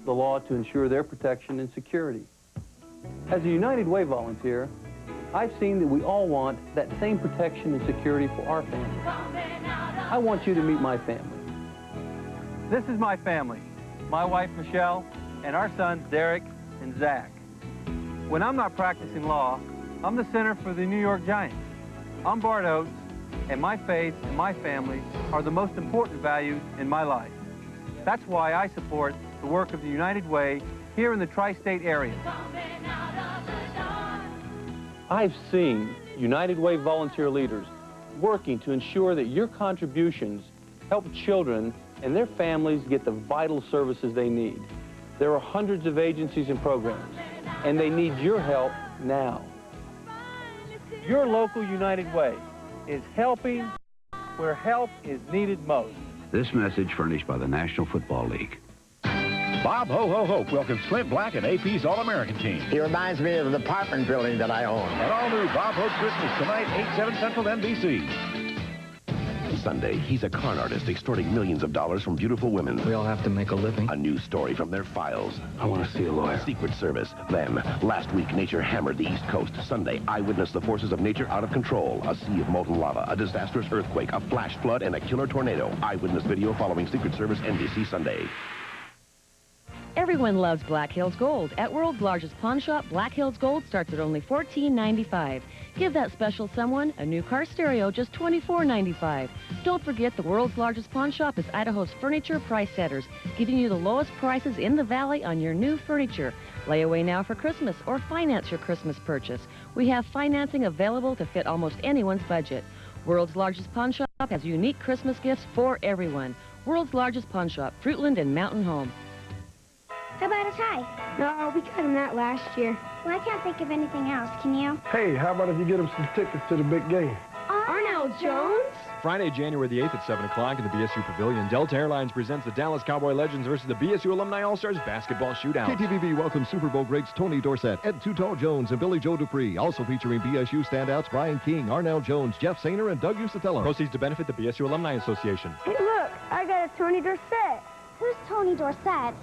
the law to ensure their protection and security. As a United Way volunteer, I've seen that we all want that same protection and security for our families. I want you to meet my family. This is my family, my wife Michelle, and our sons Derek and Zach. When I'm not practicing law, I'm the center for the New York Giants. I'm Bart Oates, and my faith and my family are the most important values in my life. That's why I support the work of the United Way here in the tri-state area. I've seen United Way volunteer leaders working to ensure that your contributions help children and their families get the vital services they need. There are hundreds of agencies and programs, and they need your help now. Your local United Way is helping where help is needed most. This message furnished by the National Football League. Bob Ho Ho Hope welcomes Clint Black and AP's All-American team. He reminds me of the apartment building that I own. An all-new Bob Hope Christmas tonight, 8/7 Central NBC. Sunday, he's a con artist extorting millions of dollars from beautiful women. We all have to make a living. A new story from their files. I want to see a lawyer. Secret Service. Then, last week, nature hammered the East Coast. Sunday, eyewitness the forces of nature out of control. A sea of molten lava, a disastrous earthquake, a flash flood, and a killer tornado. Eyewitness video following Secret Service NBC Sunday. Everyone loves Black Hills Gold. At world's largest pawn shop, Black Hills Gold starts at only $14.95. Give that special someone a new car stereo, just $24.95. Don't forget the world's largest pawn shop is Idaho's Furniture Price Setters, giving you the lowest prices in the valley on your new furniture. Lay away now for Christmas or finance your Christmas purchase. We have financing available to fit almost anyone's budget. World's largest pawn shop has unique Christmas gifts for everyone. World's largest pawn shop, Fruitland and Mountain Home. How about a tie? No, we got him that last year. Well, I can't think of anything else. Can you? Hey, how about if you get him some tickets to the big game? Arnell Jones? Friday, January the 8th at 7 o'clock in the BSU Pavilion, Delta Airlines presents the Dallas Cowboy Legends versus the BSU Alumni All-Stars basketball shootout. KTVB welcomes Super Bowl greats Tony Dorsett, Ed Too Tall Jones, and Billy Joe Dupree. Also featuring BSU standouts Brian King, Arnell Jones, Jeff Sainer, and Doug Usatella. Proceeds to benefit the BSU Alumni Association. Hey, look, I got a Tony Dorsett. Who's Tony Dorsett?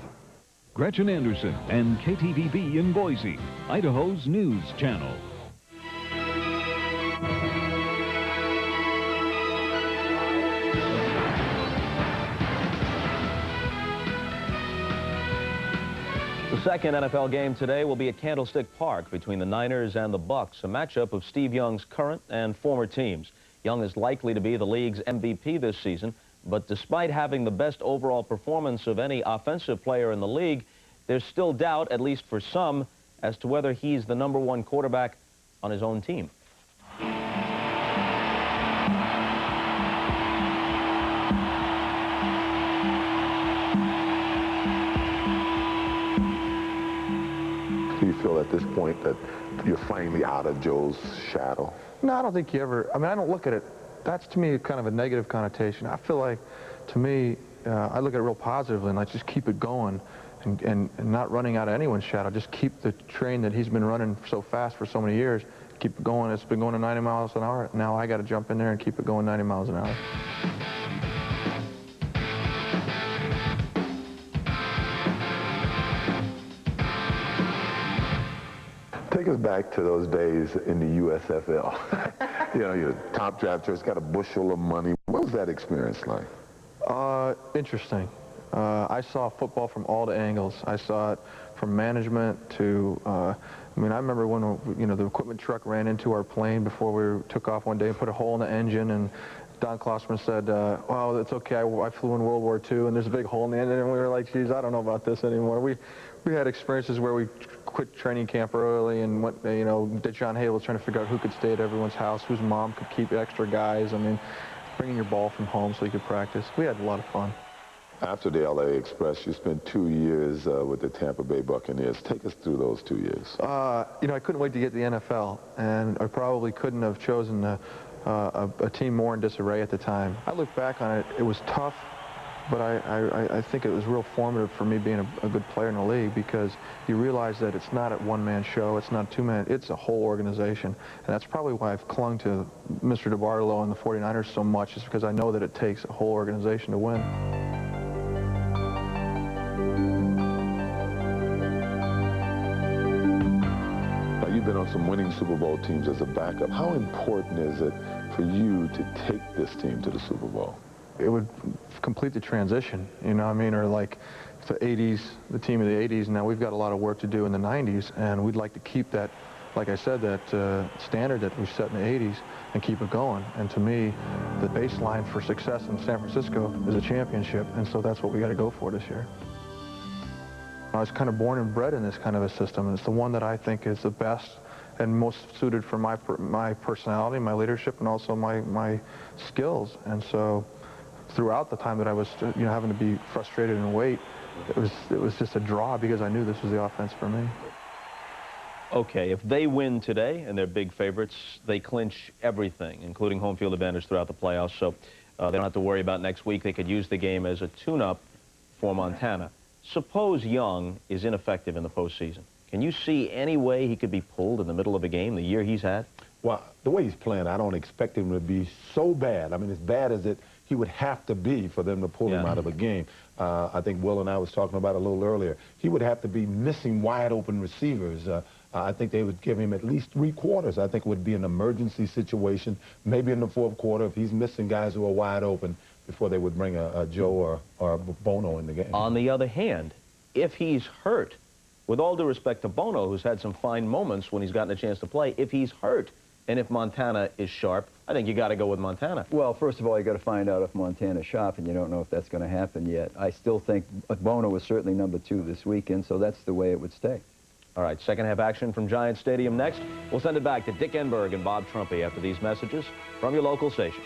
Gretchen Anderson and KTVB in Boise, Idaho's news channel. The second NFL game today will be at Candlestick Park between the Niners and the Bucks, a matchup of Steve Young's current and former teams. Young is likely to be the league's MVP this season, but despite having the best overall performance of any offensive player in the league, there's still doubt, at least for some, as to whether he's the #1 quarterback on his own team. Do you feel at this point that you're finally out of Joe's shadow? No, I don't think you ever, I don't look at it, that's to me kind of a negative connotation. I feel like, to me, I look at it real positively and like just keep it going and not running out of anyone's shadow. Just keep the train that he's been running so fast for so many years, keep it going. It's been going to 90 miles an hour. Now I got to jump in there and keep it going 90 miles an hour. Take us back to those days in the USFL. You know, you're a top draft choice, got a bushel of money. What was that experience like? Interesting. I saw football from all the angles. I saw it from management to, I remember when, the equipment truck ran into our plane before we took off one day and put a hole in the engine, and Don Klossman said, well, it's okay, I flew in World War II, and there's a big hole in the engine, and we were like, geez, I don't know about this anymore. We had experiences where we quit training camp early and went, John Hay was trying to figure out who could stay at everyone's house, whose mom could keep extra guys. Bringing your ball from home so you could practice. We had a lot of fun. After the LA Express, you spent 2 years with the Tampa Bay Buccaneers. Take us through those 2 years. I couldn't wait to get to the NFL, and I probably couldn't have chosen a team more in disarray at the time. I look back on it, it was tough, but I think it was real formative for me being a good player in the league, because you realize that it's not a one-man show, it's not two-man, it's a whole organization. And that's probably why I've clung to Mr. DeBartolo and the 49ers so much, is because I know that it takes a whole organization to win. been on some winning Super Bowl teams as a backup. How important is it for you to take this team to the Super Bowl? It would complete the transition, you know what I mean? Or like the 80s, the team of the 80s. Now we've got a lot of work to do in the 90s, and we'd like to keep that, like I said, that standard that we set in the 80s and keep it going. And to me, the baseline for success in San Francisco is a championship, and so that's what we got to go for this year. I was kind of born and bred in this kind of a system, and it's the one that I think is the best and most suited for my personality, my leadership, and also my skills. And so throughout the time that I was having to be frustrated and wait, it was just a draw because I knew this was the offense for me. Okay, if they win today and they're big favorites, they clinch everything, including home field advantage throughout the playoffs, so they don't have to worry about next week. They could use the game as a tune-up for Montana. Suppose Young is ineffective in the postseason. Can you see any way he could be pulled in the middle of a game the year he's had? Well, the way he's playing, I don't expect him to be so bad. I mean, as bad as he would have to be for them to pull him out of a game. I think Will and I was talking about it a little earlier. He would have to be missing wide open receivers. I think they would give him at least 3 quarters. I think it would be an emergency situation, maybe in the 4th quarter if he's missing guys who are wide open before they would bring a Joe or a Bono in the game. On the other hand, if he's hurt, with all due respect to Bono, who's had some fine moments when he's gotten a chance to play, if he's hurt and if Montana is sharp, I think you got to go with Montana. Well, first of all, you got to find out if Montana's sharp, and you don't know if that's going to happen yet. I still think Bono was certainly number 2 this weekend, so that's the way it would stay. All right, second half action from Giant Stadium next. We'll send it back to Dick Enberg and Bob Trumpy after these messages from your local station.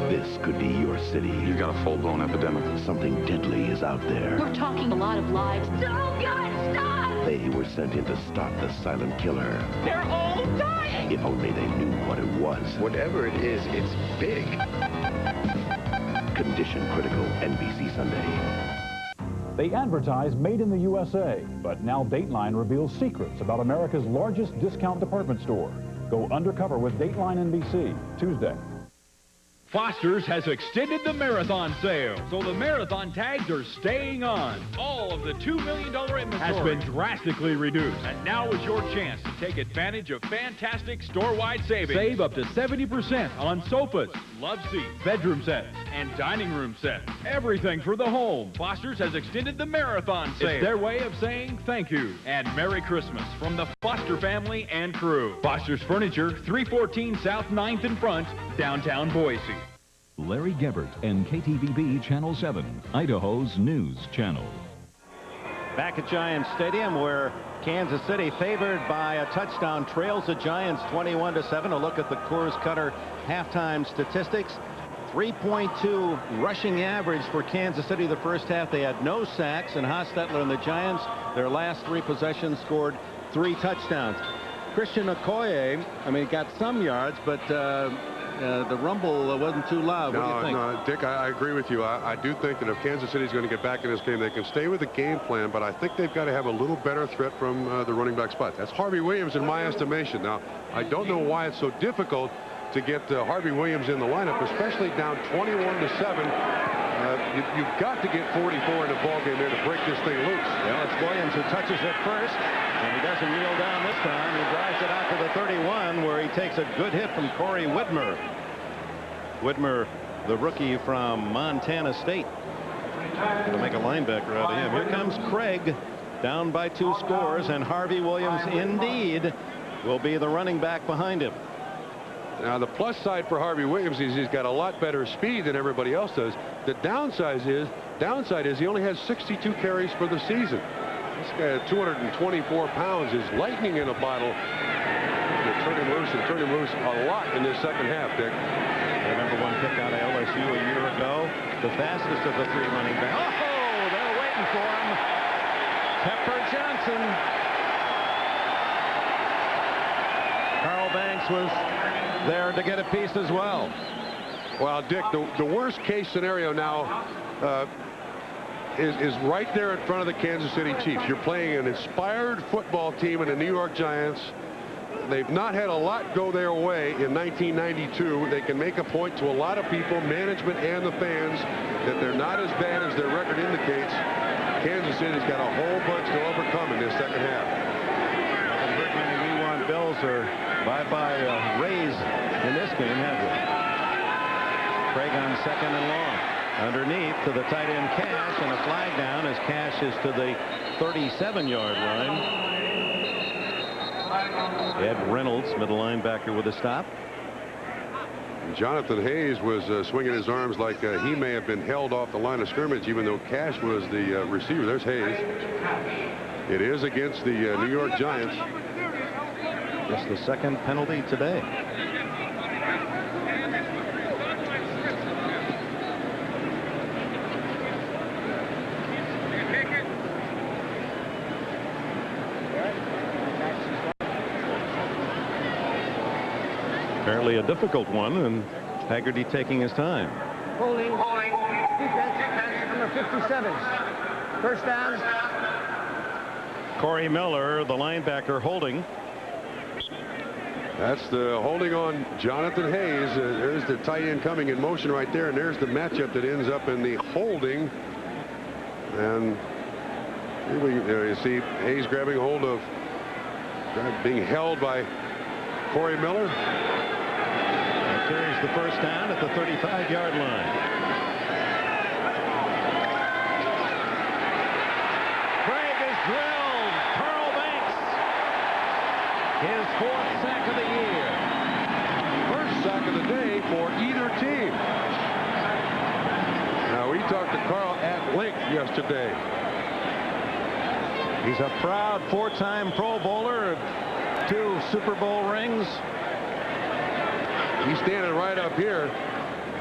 This could be your city. You've got a full-blown epidemic. Something deadly is out there. We're talking a lot of lives. Oh, God, stop! They were sent in to stop the silent killer. They're all dying! If only they knew what it was. Whatever it is, it's big. Condition Critical, NBC Sunday. They advertise made in the USA, but now Dateline reveals secrets about America's largest discount department store. Go undercover with Dateline NBC, Tuesday. Foster's has extended the marathon sale, so the marathon tags are staying on. All of the $2 million inventory has been drastically reduced, and now is your chance to take advantage of fantastic store-wide savings. Save up to 70% on sofas, love seats, bedroom sets, and dining room sets. Everything for the home. Foster's has extended the marathon sale. It's their way of saying thank you and Merry Christmas from the Foster family and crew. Foster's Furniture, 314 South 9th and Front, downtown Boise. Larry Gebert and KTVB Channel 7, Idaho's news channel. Back at Giants Stadium, where Kansas City, favored by a touchdown, trails the Giants 21-7. A look at the Coors Cutter halftime statistics. 3.2 rushing average for Kansas City the first half. They had no sacks, and Hostetler and the Giants, their last 3 possessions, scored 3 touchdowns. Christian Okoye, I mean, got some yards, but the rumble wasn't too loud. What do you think? No, Dick, I agree with you. I do think that if Kansas City is going to get back in this game, they can stay with the game plan, but I think they've got to have a little better threat from the running back spot. That's Harvey Williams in my estimation. Now, I don't know why it's so difficult to get Harvey Williams in the lineup, especially down 21-7. You've got to get 44 in the ballgame there to break this thing loose. Well, it's Williams who touches it first, and he doesn't kneel down this time. He drives it out to the 31, where he takes a good hit from Corey Whitmer. Whitmer, the rookie from Montana State. Going to make a linebacker out of him. Here comes Craig, down by 2 scores, and Harvey Williams, indeed, will be the running back behind him. Now, the plus side for Harvey Williams is he's got a lot better speed than everybody else does. The downside is he only has 62 carries for the season. This guy at 224 pounds is lightning in a bottle. You turn him loose and turn him loose a lot in this second half, Dick. The #1 pick out of LSU a year ago. The fastest of the 3 running backs. Oh, they're waiting for him. Pepper Johnson. Carl Banks was there to get a piece as well. Well, Dick, the worst case scenario now is right there in front of the Kansas City Chiefs. You're playing an inspired football team in the New York Giants. they've not had a lot go their way in 1992. They can make a point to a lot of people, management and the fans, that they're not as bad as their record indicates. Kansas City's got a whole bunch to overcome in this second half. Haven't heard many we want Bills or bye-bye Rays in this game, have we? Craig on second and long. Underneath to the tight end Cash, and a flag down as Cash is to the 37-yard line. Ed Reynolds, middle linebacker, with a stop. Jonathan Hayes was swinging his arms like he may have been held off the line of scrimmage, even though Cash was the receiver. There's Hayes. It is against the New York Giants. Just the second penalty today. Apparently a difficult one, and Haggerty taking his time. Holding. Defense, number 57. First down. Corey Miller, the linebacker, holding. That's the holding on Jonathan Hayes. There's the tight end coming in motion right there, and there's the matchup that ends up in the holding. And here you see Hayes grabbing hold of, being held by Corey Miller. Carries the first down at the 35-yard line. Craig is drilled. Carl Banks. His fourth sack of the year. First sack of the day for either team. Now, we talked to Carl at length yesterday. He's a proud four-time Pro Bowler, 2 Super Bowl rings. He's standing right up here.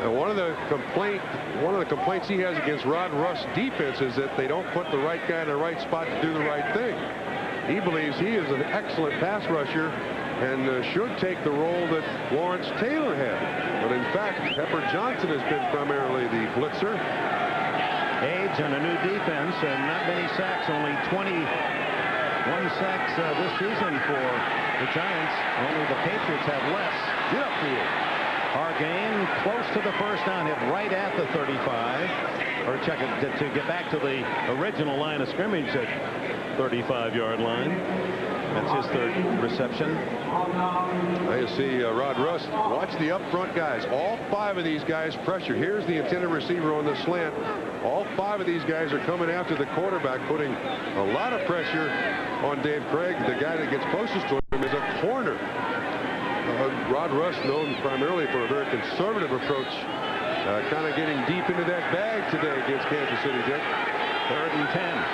One of the complaints he has against Rod Russ's defense is that they don't put the right guy in the right spot to do the right thing. He believes he is an excellent pass rusher and should take the role that Lawrence Taylor had. But in fact, Pepper Johnson has been primarily the blitzer. Age and a new defense, and not many sacks, only 21 sacks this season for the Giants. Only the Patriots have less. Get upfield. Hargain close to the first down, hit right at the 35. Or check it to get back to the original line of scrimmage at 35-yard line. That's his third reception. Now you see Rod Russ. Watch the up front guys. All 5 of these guys pressure. Here's the intended receiver on the slant. All 5 of these guys are coming after the quarterback, putting a lot of pressure on Dave Craig. The guy that gets closest to him is a corner. Rod Russ, known primarily for a very conservative approach, kind of getting deep into that bag today against Kansas City, Dick. 3rd and 10.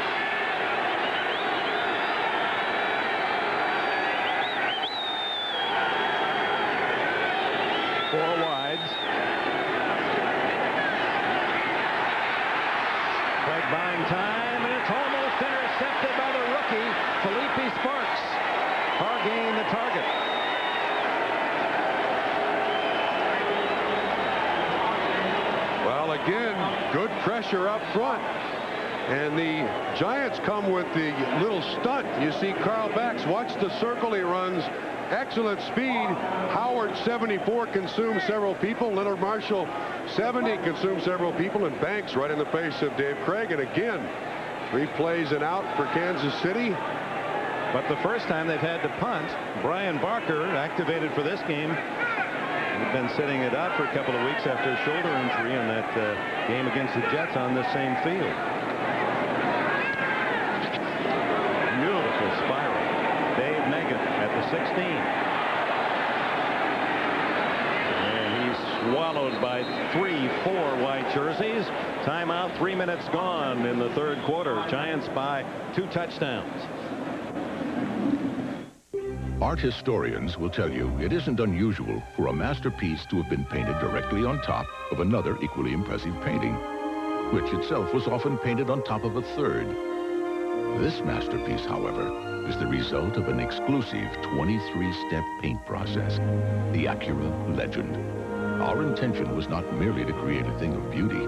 Four wides. Craig buying time, and it's almost intercepted by the rookie, Felipe Sparks. Hargain the target. Well, again, good pressure up front. And the Giants come with the little stunt. You see Carl Banks. Watch the circle he runs. Excellent speed. Howard, 74, consumes several people. Leonard Marshall, 70, consumes several people. And Banks right in the face of Dave Craig. And again, 3 plays and out for Kansas City. But the first time they've had to punt, Brian Barker, activated for this game, had been sitting it out for a couple of weeks after a shoulder injury in that game against the Jets on this same field. Beautiful spiral. Dave Megan at the 16. And he's swallowed by 3-4 white jerseys. Timeout, 3 minutes gone in the third quarter. Giants by 2 touchdowns. Art historians will tell you it isn't unusual for a masterpiece to have been painted directly on top of another equally impressive painting, which itself was often painted on top of a third. This masterpiece, however, is the result of an exclusive 23-step paint process, the Acura Legend. Our intention was not merely to create a thing of beauty,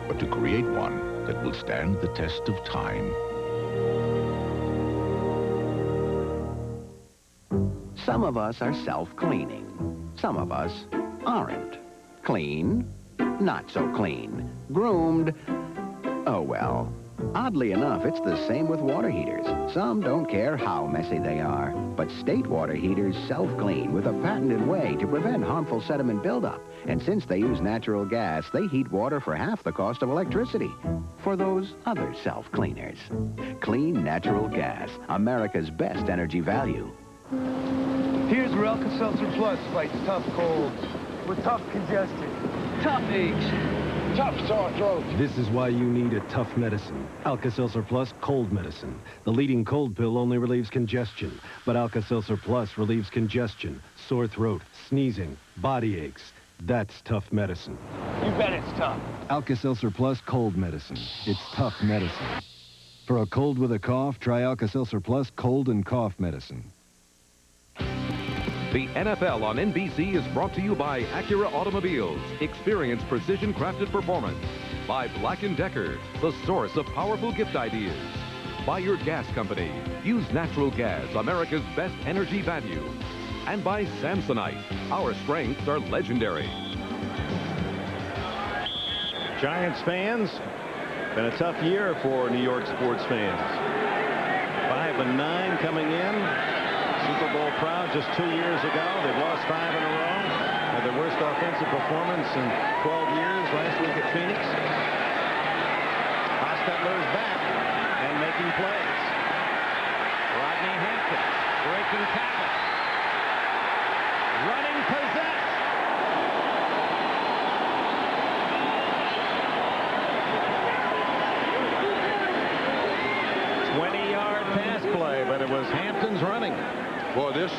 but to create one that will stand the test of time. Some of us are self-cleaning. Some of us aren't. Clean, not so clean. Groomed, oh well. Oddly enough, it's the same with water heaters. Some don't care how messy they are, but state water heaters self-clean with a patented way to prevent harmful sediment buildup. And since they use natural gas, they heat water for half the cost of electricity. For those other self-cleaners. Clean natural gas, America's best energy value. Here's where Alka-Seltzer Plus fights tough colds, with tough congestion, tough aches, tough sore throats. This is why you need a tough medicine. Alka-Seltzer Plus cold medicine. The leading cold pill only relieves congestion, but Alka-Seltzer Plus relieves congestion, sore throat, sneezing, body aches. That's tough medicine. You bet it's tough. Alka-Seltzer Plus cold medicine. It's tough medicine. For a cold with a cough, try Alka-Seltzer Plus cold and cough medicine. The NFL on NBC is brought to you by Acura Automobiles. Experience precision-crafted performance. By Black & Decker, the source of powerful gift ideas. By your gas company. Use natural gas, America's best energy value. And by Samsonite. Our strengths are legendary. Giants fans, been a tough year for New York sports fans. 5-9 coming in. Super Bowl proud just 2 years ago. They've lost 5 in a row. Had their worst offensive performance in 12 years last week at Phoenix. Hostetler's back and making plays. Rodney Hampton breaking tackle. Running possess. Pass play, but it was Hampton's running. Boy, this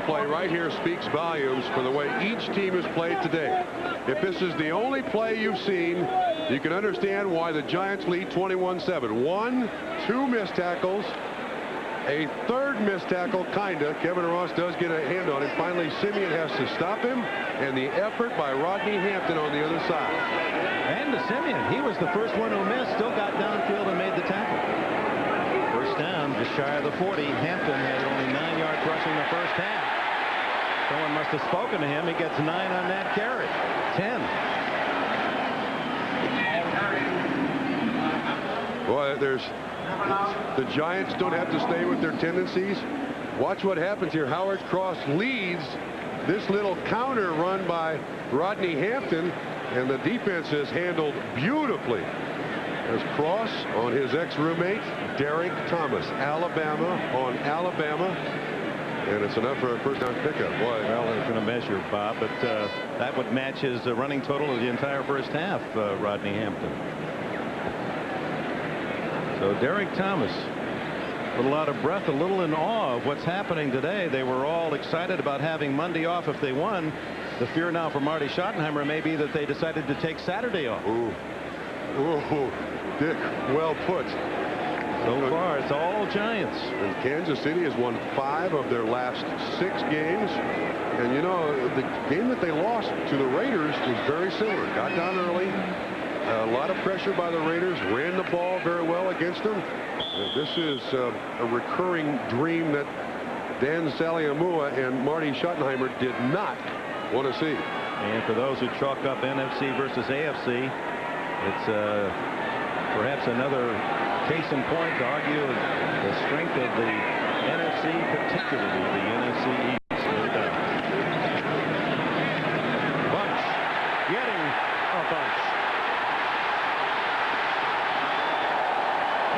play right here speaks volumes for the way each team has played today. If this is the only play you've seen, you can understand why the Giants lead 21-7. 1, 2 missed tackles, a third missed tackle, kinda. Kevin Ross does get a hand on it. Finally, Simeon has to stop him, and the effort by Rodney Hampton on the other side. And to Simeon, he was the first one who missed, still got downfield and made the tackle. First down, just shy of the 40. Hampton had only 9 yards rushing the first half. Someone must have spoken to him. He gets 9 on that carry. 10. Boy, the Giants don't have to stay with their tendencies. Watch what happens here. Howard Cross leads this little counter run by Rodney Hampton, and the defense has handled beautifully. There's Cross on his ex-roommate, Derek Thomas. Alabama on Alabama. And it's enough for a first-down pickup. Boy. Well, they're going to measure, Bob, but that would match his running total of the entire first half, Rodney Hampton. So Derek Thomas, a little out of breath, a little in awe of what's happening today. They were all excited about having Monday off if they won. The fear now for Marty Schottenheimer may be that they decided to take Saturday off. Ooh. Ooh. Dick, well put. So far, it's all Giants. And Kansas City has won 5 of their last 6 games. And, you know, the game that they lost to the Raiders was very similar. Got down early. A lot of pressure by the Raiders. Ran the ball very well against them. This is a recurring dream that Dan Saliamua and Marty Schottenheimer did not want to see. And for those who chalk up NFC versus AFC, it's perhaps another case in point to argue the strength of the NFC, particularly the NFC East. Bunch getting a bunch.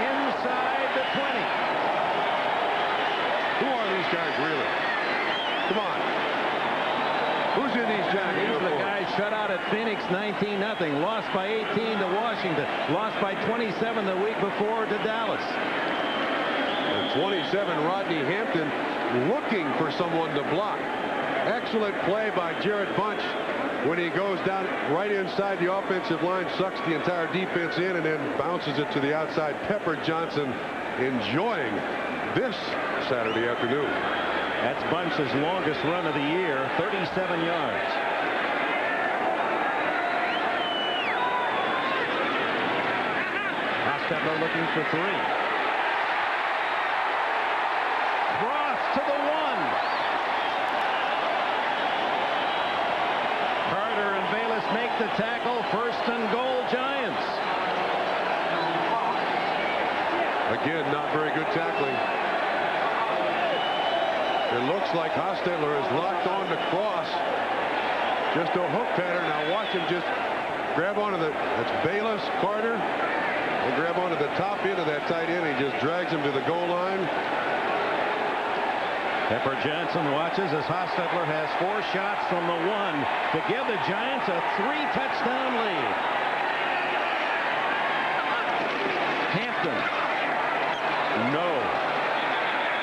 Inside the 20. Who are these guys really? Come on. Who's in these Giants? These are the guys shut out at Phoenix 19-0. Lost by 18 to Washington. Lost by 27 the week before to Dallas. And 27, Rodney Hampton looking for someone to block. Excellent play by Jared Bunch when he goes down right inside the offensive line, sucks the entire defense in, and then bounces it to the outside. Pepper Johnson enjoying this Saturday afternoon. That's Bunch's longest run of the year, 37 yards. Hostetler looking for 3. Cross to the 1. make the tackle. 1st and goal, Giants. Again, not very good tackling. It looks like Hostetler is locked on to Cross. Just a hook pattern. Now watch him just grab onto that's Bayless, Carter. They grab onto the top end of that tight end. He just drags him to the goal line. Pepper Johnson watches as Hostetler has 4 shots from the 1 to give the Giants a 3-touchdown lead. Hampton. No.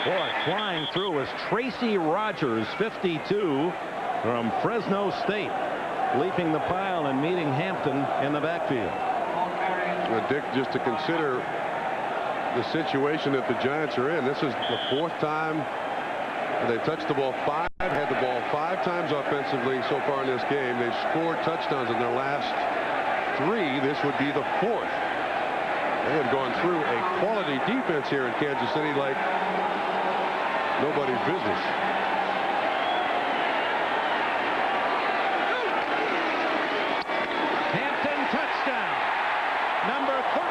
Boy, flying through was Tracy Rogers, 52, from Fresno State, leaping the pile and meeting Hampton in the backfield. Dick, just to consider the situation that the Giants are in, this is the 4th time they touched the ball 5, had the ball 5 times offensively so far in this game. They've scored touchdowns in their last 3. This would be the 4th. They have gone through a quality defense here in Kansas City like nobody's business. Hampton touchdown. Number 13.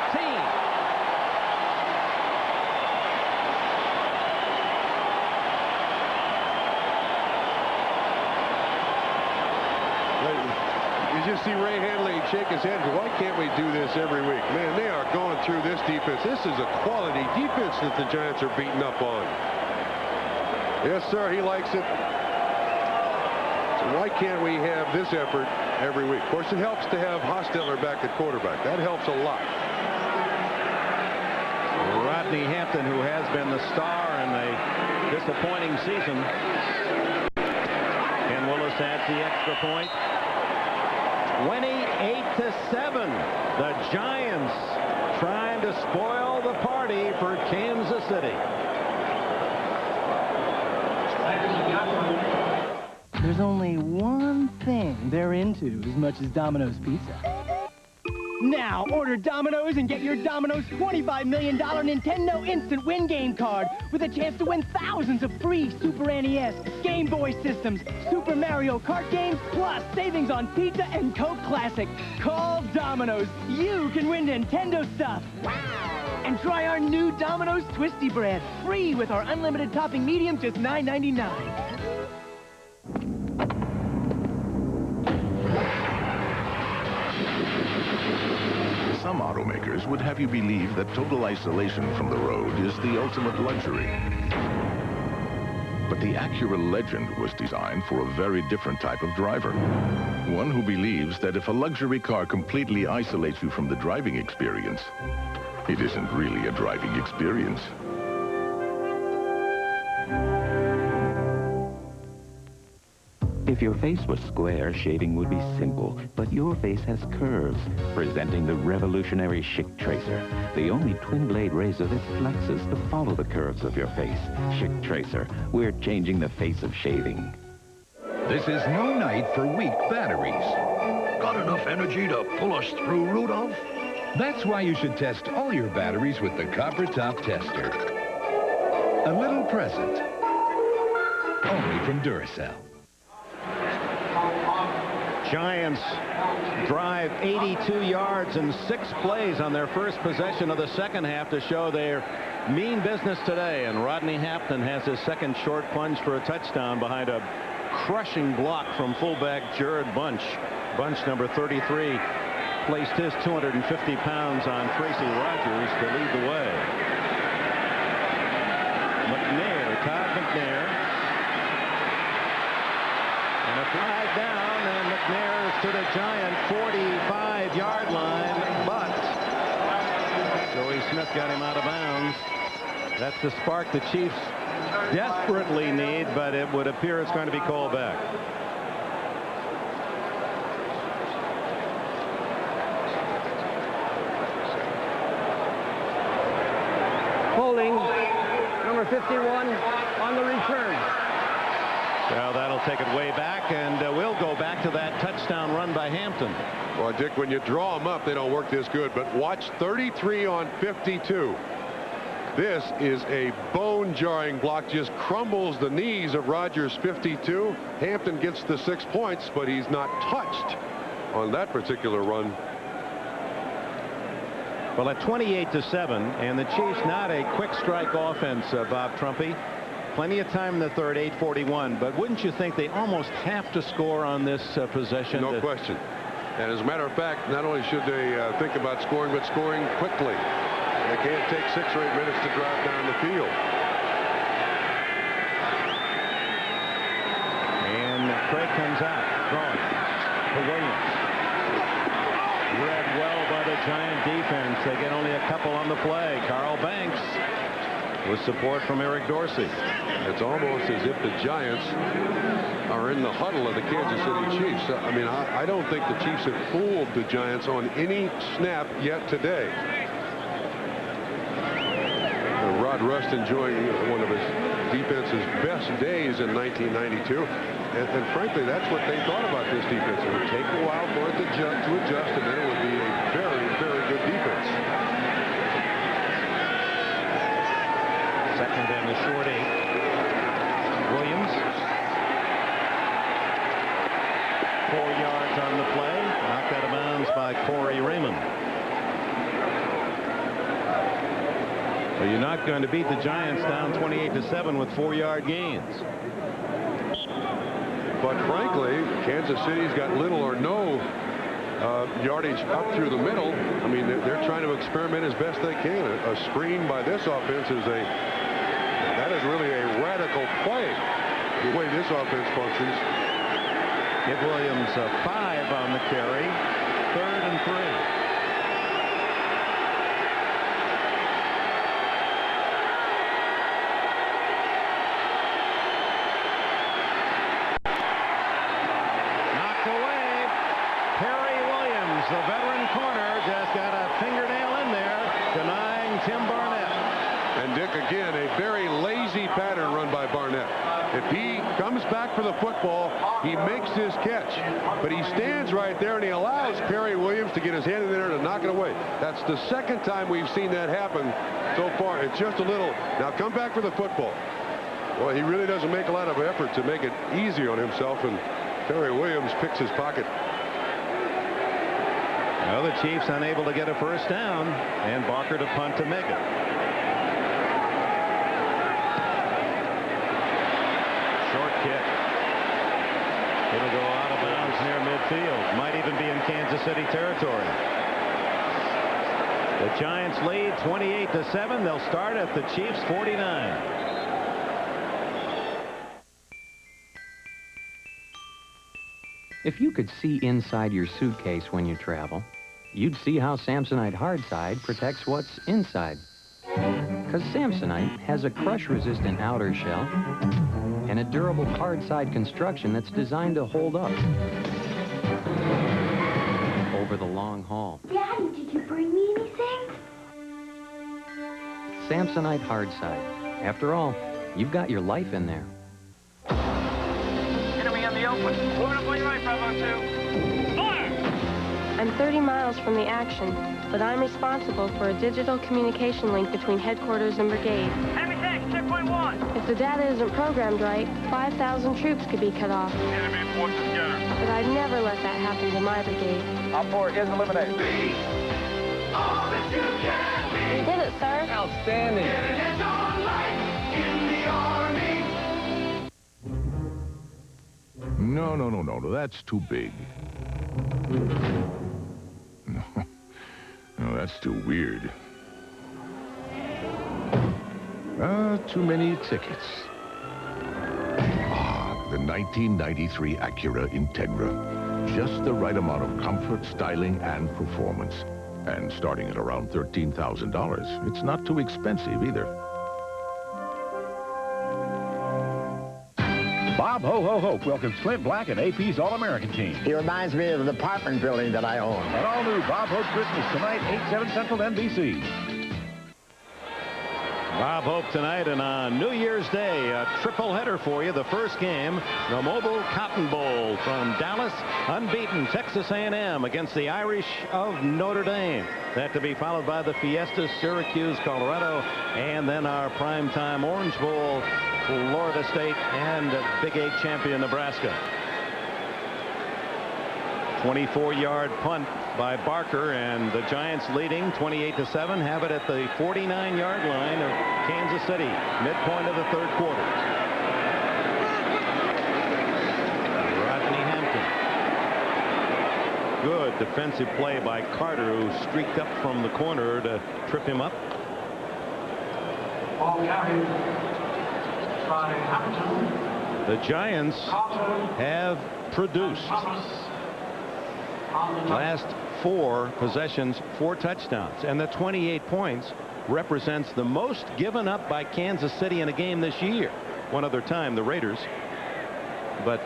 You just see Ray Handley shake his head. Why can't we do this every week? Man, they are going through this defense. This is a quality defense that the Giants are beating up on. Yes, sir, he likes it. So why can't we have this effort every week? Of course, it helps to have Hostetler back at quarterback. That helps a lot. Rodney Hampton, who has been the star in a disappointing season. Ken Willis adds the extra point. 28-7. The Giants trying to spoil the party for Kansas City. There's only one thing they're into as much as Domino's Pizza. Now, order Domino's and get your Domino's $25 million Nintendo Instant Win Game card with a chance to win thousands of free Super NES, Game Boy systems, Super Mario Kart games, plus savings on pizza and Coke Classic. Call Domino's. You can win Nintendo stuff. Wow! And try our new Domino's Twisty Bread, free with our unlimited topping medium, just $9.99. Some automakers would have you believe that total isolation from the road is the ultimate luxury. But the Acura Legend was designed for a very different type of driver. One who believes that if a luxury car completely isolates you from the driving experience, it isn't really a driving experience. If your face was square, shaving would be simple, but your face has curves, presenting the revolutionary Schick Tracer, the only twin-blade razor that flexes to follow the curves of your face. Schick Tracer, we're changing the face of shaving. This is no night for weak batteries. Got enough energy to pull us through, Rudolph? That's why you should test all your batteries with the Copper Top Tester. A little present, only from Duracell. Giants drive 82 yards in 6 plays on their first possession of the second half to show their mean business today. And Rodney Hampton has his second short plunge for a touchdown behind a crushing block from fullback Jared Bunch. Bunch, number 33, placed his 250 pounds on Tracy Rogers to lead the way. Todd McNair. And a flag down, and McNair is to the Giant 45-yard line, but Joey Smith got him out of bounds. That's the spark the Chiefs desperately need, but it would appear it's going to be called back. Holding number 51 on the return. Well, that'll take it way back, and we'll go back to that touchdown run by Hampton. Well, Dick, when you draw them up, they don't work this good, but watch 33 on 52. This is a bone-jarring block, just crumbles the knees of Rogers' 52. Hampton gets the 6 points, but he's not touched on that particular run. Well, at 28-7, and the Chiefs not a quick strike offense, Bob Trumpy. Plenty of time in the third, 8:41. But wouldn't you think they almost have to score on this possession? No question. And as a matter of fact, not only should they think about scoring, but scoring quickly. They can't take 6 or 8 minutes to drive down the field. And Craig comes out, throwing to Williams. Read well by the Giant defense. They get only a couple on the play. Carl Banks with support from Eric Dorsey. It's almost as if the Giants are in the huddle of the Kansas City Chiefs. I mean, I don't think the Chiefs have fooled the Giants on any snap yet today. Rod Rust enjoying one of his defense's best days in 1992. And frankly, that's what they thought about this defense. It would take a while for it to adjust, and then it would be a very, very good defense. Second and the short 8. Williams. 4 yards on the play. Knocked out of bounds by Corey Raymond. Well, you're not going to beat the Giants down 28-7 with 4-yard gains. But frankly, Kansas City's got little or no yardage up through the middle. I mean, they're trying to experiment as best they can. A screen by this offense is that is really a radical play, the way this offense functions. Give Williams a 5 on the carry. 3rd and 3. The veteran corner just got a fingernail in there, denying Tim Barnett. And Dick, again, a very lazy pattern run by Barnett. If he comes back for the football, he makes his catch. But he stands right there and he allows Perry Williams to get his hand in there to knock it away. That's the second time we've seen that happen so far. It's just a little, now come back for the football. Well, he really doesn't make a lot of effort to make it easy on himself, and Perry Williams picks his pocket. Well, the Chiefs unable to get a first down, and Barker to punt to make it. Short kick. It'll go out of bounds near midfield. Might even be in Kansas City territory. The Giants lead 28-7. They'll start at the Chiefs' 49. If you could see inside your suitcase when you travel, you'd see how Samsonite Hardside protects what's inside. Because Samsonite has a crush-resistant outer shell and a durable hardside construction that's designed to hold up over the long haul. Daddy, did you bring me anything? Samsonite Hardside. After all, you've got your life in there. Enemy on the open. Forward up on your right, Bravo 2. Fire! I'm 30 miles from the action, but I'm responsible for a digital communication link between headquarters and brigade. Enemy tank, checkpoint 1. If the data isn't programmed right, 5,000 troops could be cut off. Enemy forces gunner. But I'd never let that happen to my brigade. Op 4 is eliminated. You did it, sir. Outstanding. No, that's too big. No, that's too weird. Too many tickets. The 1993 Acura Integra. Just the right amount of comfort, styling, and performance. And starting at around $13,000. It's not too expensive either. Bob Ho Ho Hope welcomes Clint Black and AP's All-American team. He reminds me of the apartment building that I own. An all-new Bob Hope Christmas tonight, 8/7 Central NBC. Bob Hope tonight, and on New Year's Day, a triple header for you. The first game, the Mobile Cotton Bowl from Dallas, unbeaten Texas A&M against the Irish of Notre Dame. That to be followed by the Fiesta, Syracuse, Colorado, and then our primetime Orange Bowl, Florida State, and Big 8 champion Nebraska. 24-yard punt by Barker, and the Giants leading 28-7, have it at the 49-yard line of Kansas City, midpoint of the third quarter. Rodney Hampton. Good defensive play by Carter, who streaked up from the corner to trip him up. The Giants have produced last 4 possessions, 4 touchdowns, and the 28 points represents the most given up by Kansas City in a game this year. One other time, the Raiders, but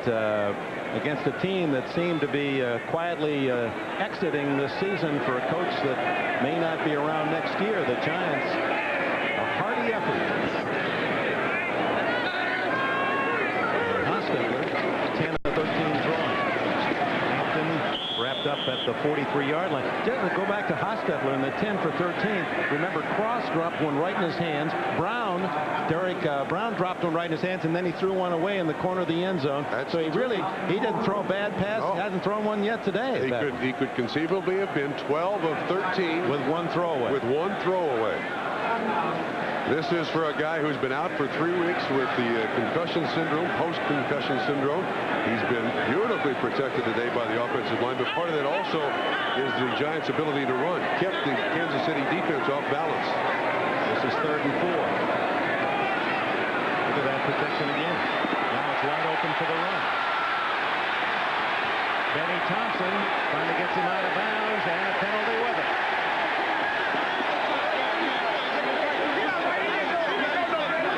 against a team that seemed to be quietly exiting this season for a coach that may not be around next year. The Giants, a hearty effort. Hostetler, 10 of 13 throwing. Hampton wrapped up at the 43-yard line. Just to go back to Hostetler in the 10 for 13. Remember, Cross dropped one right in his hands. Derek Brown dropped one right in his hands, and then he threw one away in the corner of the end zone. So he didn't throw a bad pass. No. He hasn't thrown one yet today. He could conceivably have been 12 of 13 with one throwaway. This is for a guy who's been out for 3 weeks with the concussion syndrome, post-concussion syndrome. He's been beautifully protected today by the offensive line, but part of that also is the Giants' ability to run. Kept the Kansas City defense off balance. This is 3rd and 4. Look at that protection again. Now it's wide open for the run. Benny Thompson finally gets him out of bounds, and a penalty with it.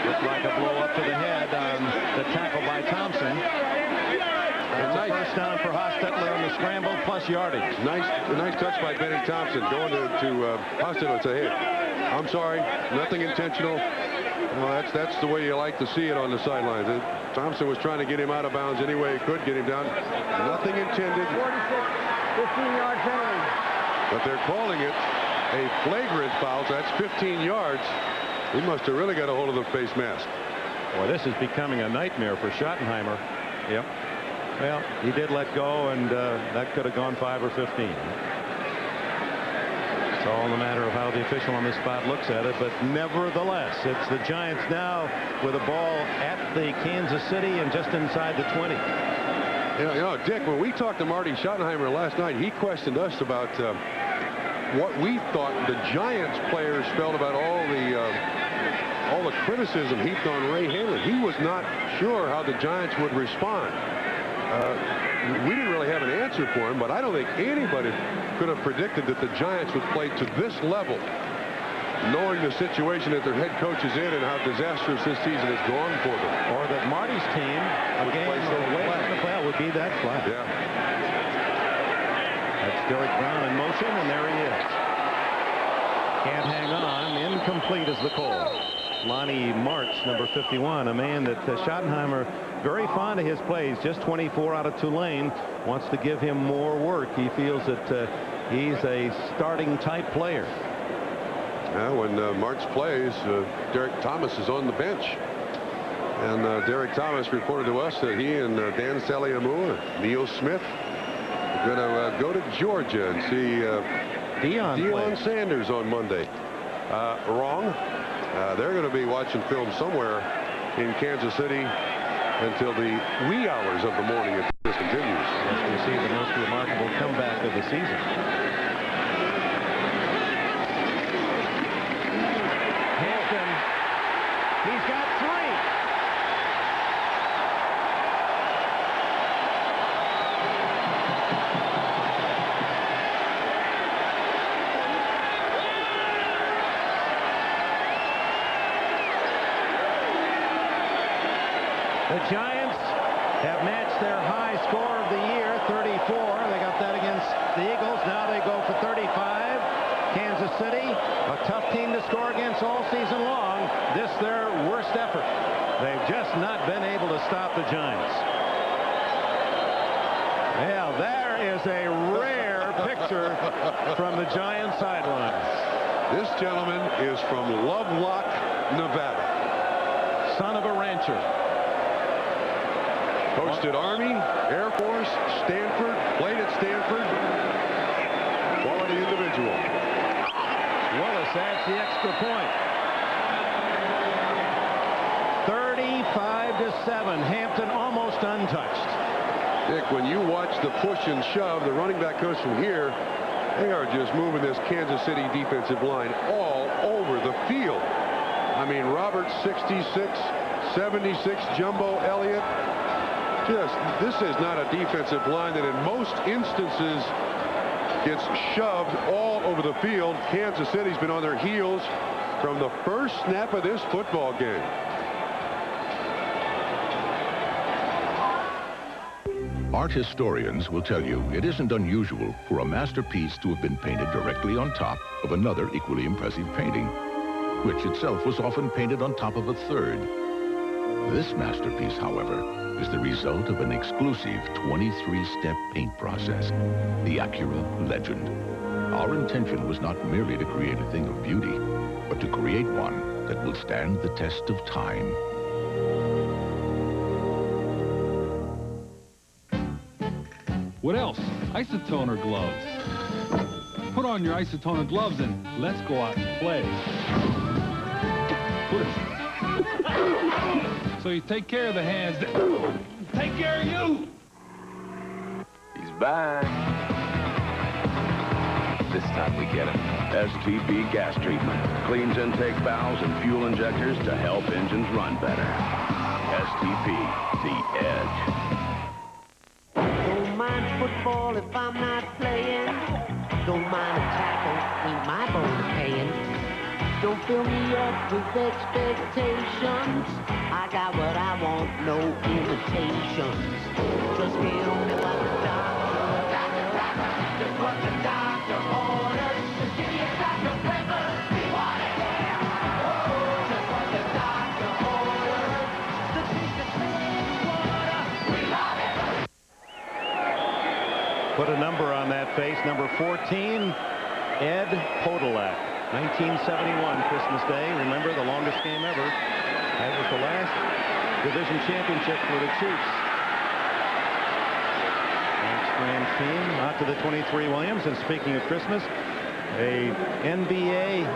Looked like a blow up to the head on the tackle by Thompson. It's a first down for Hostetler on the scramble plus yardage. Nice touch by Benny Thompson, going to Hostetler and say, hey, I'm sorry, nothing intentional. Well, that's the way you like to see it on the sidelines. Thompson was trying to get him out of bounds any way he could, get him down. Nothing intended. 15-yard penalty. But they're calling it a flagrant foul, so that's 15 yards. He must have really got a hold of the face mask. Boy, this is becoming a nightmare for Schottenheimer. Yep. Well, he did let go, and that could have gone 5 or 15. It's all in the matter of how the official on the spot looks at it, but nevertheless, it's the Giants now with a ball at the Kansas City and just inside the 20. You know, Dick, when we talked to Marty Schottenheimer last night, he questioned us about what we thought the Giants players felt about all the criticism heaped on Ray Handley. He was not sure how the Giants would respond. We didn't really have an answer for him, but I don't think anybody could have predicted that the Giants would play to this level, knowing the situation that their head coach is in and how disastrous this season has gone for them. Or that Marty's team, a game away from the play, would be that flat. Yeah. That's Derek Brown in motion, and there he is. Can't hang on. Incomplete is the call. Lonnie Martz, number 51, a man that Schottenheimer, very fond of his plays, just 24 out of Tulane, wants to give him more work. He feels that he's a starting type player. When Martz plays, Derek Thomas is on the bench. And Derek Thomas reported to us that he and Dan Saliamu, Neil Smith, are going to go to Georgia and see Deion Sanders on Monday. Wrong. They're going to be watching film somewhere in Kansas City until the wee hours of the morning if this continues. Yes, we see the most remarkable comeback of the season. Hampton, he's got 3. The Giants have matched their high score of the year, 34. They got that against the Eagles. Now they go for 35. Kansas City, a tough team to score against all season long. This their worst effort. They've just not been able to stop the Giants. Yeah, there is a rare picture from the Giants sidelines. This gentleman is from Lovelock, Nevada. Son of a rancher. Coached at Army, Air Force, Stanford, played at Stanford. Quality individual. Willis adds the extra point. 35-7. Hampton almost untouched. Dick, when you watch the push and shove, the running back comes from here. They are just moving this Kansas City defensive line all over the field. I mean, Roberts 66, 76, Jumbo Elliott. This is not a defensive line that in most instances gets shoved all over the field. Kansas City's been on their heels from the first snap of this football game. Art historians will tell you it isn't unusual for a masterpiece to have been painted directly on top of another equally impressive painting, which itself was often painted on top of a third. This masterpiece, however, is the result of an exclusive 23-step paint process, the Acura Legend. Our intention was not merely to create a thing of beauty, but to create one that will stand the test of time. What else? Isotoner gloves. Put on your isotoner gloves and let's go out and play. So you take care of the hands that take care of you. He's back. This time we get him. STP gas treatment. Cleans intake valves and fuel injectors to help engines run better. STP, the edge. Don't mind football if I'm not playing. Don't mind a tackle, ain't my bone of pain. Don't fill me up with expectations. I got what I want, no imitations. Just get on what the doctor, just what the doctor orders. Just give me a Dr. Pepper, we want it here. Just what the doctor orders. The drink the clean water, we love it. Put a number on that face, number 14, Ed Podolak. 1971, Christmas Day. Remember, the longest game ever. That was the last division championship for the Chiefs. Thanks, Rams team. Out to the 23 Williams. And speaking of Christmas, a NBA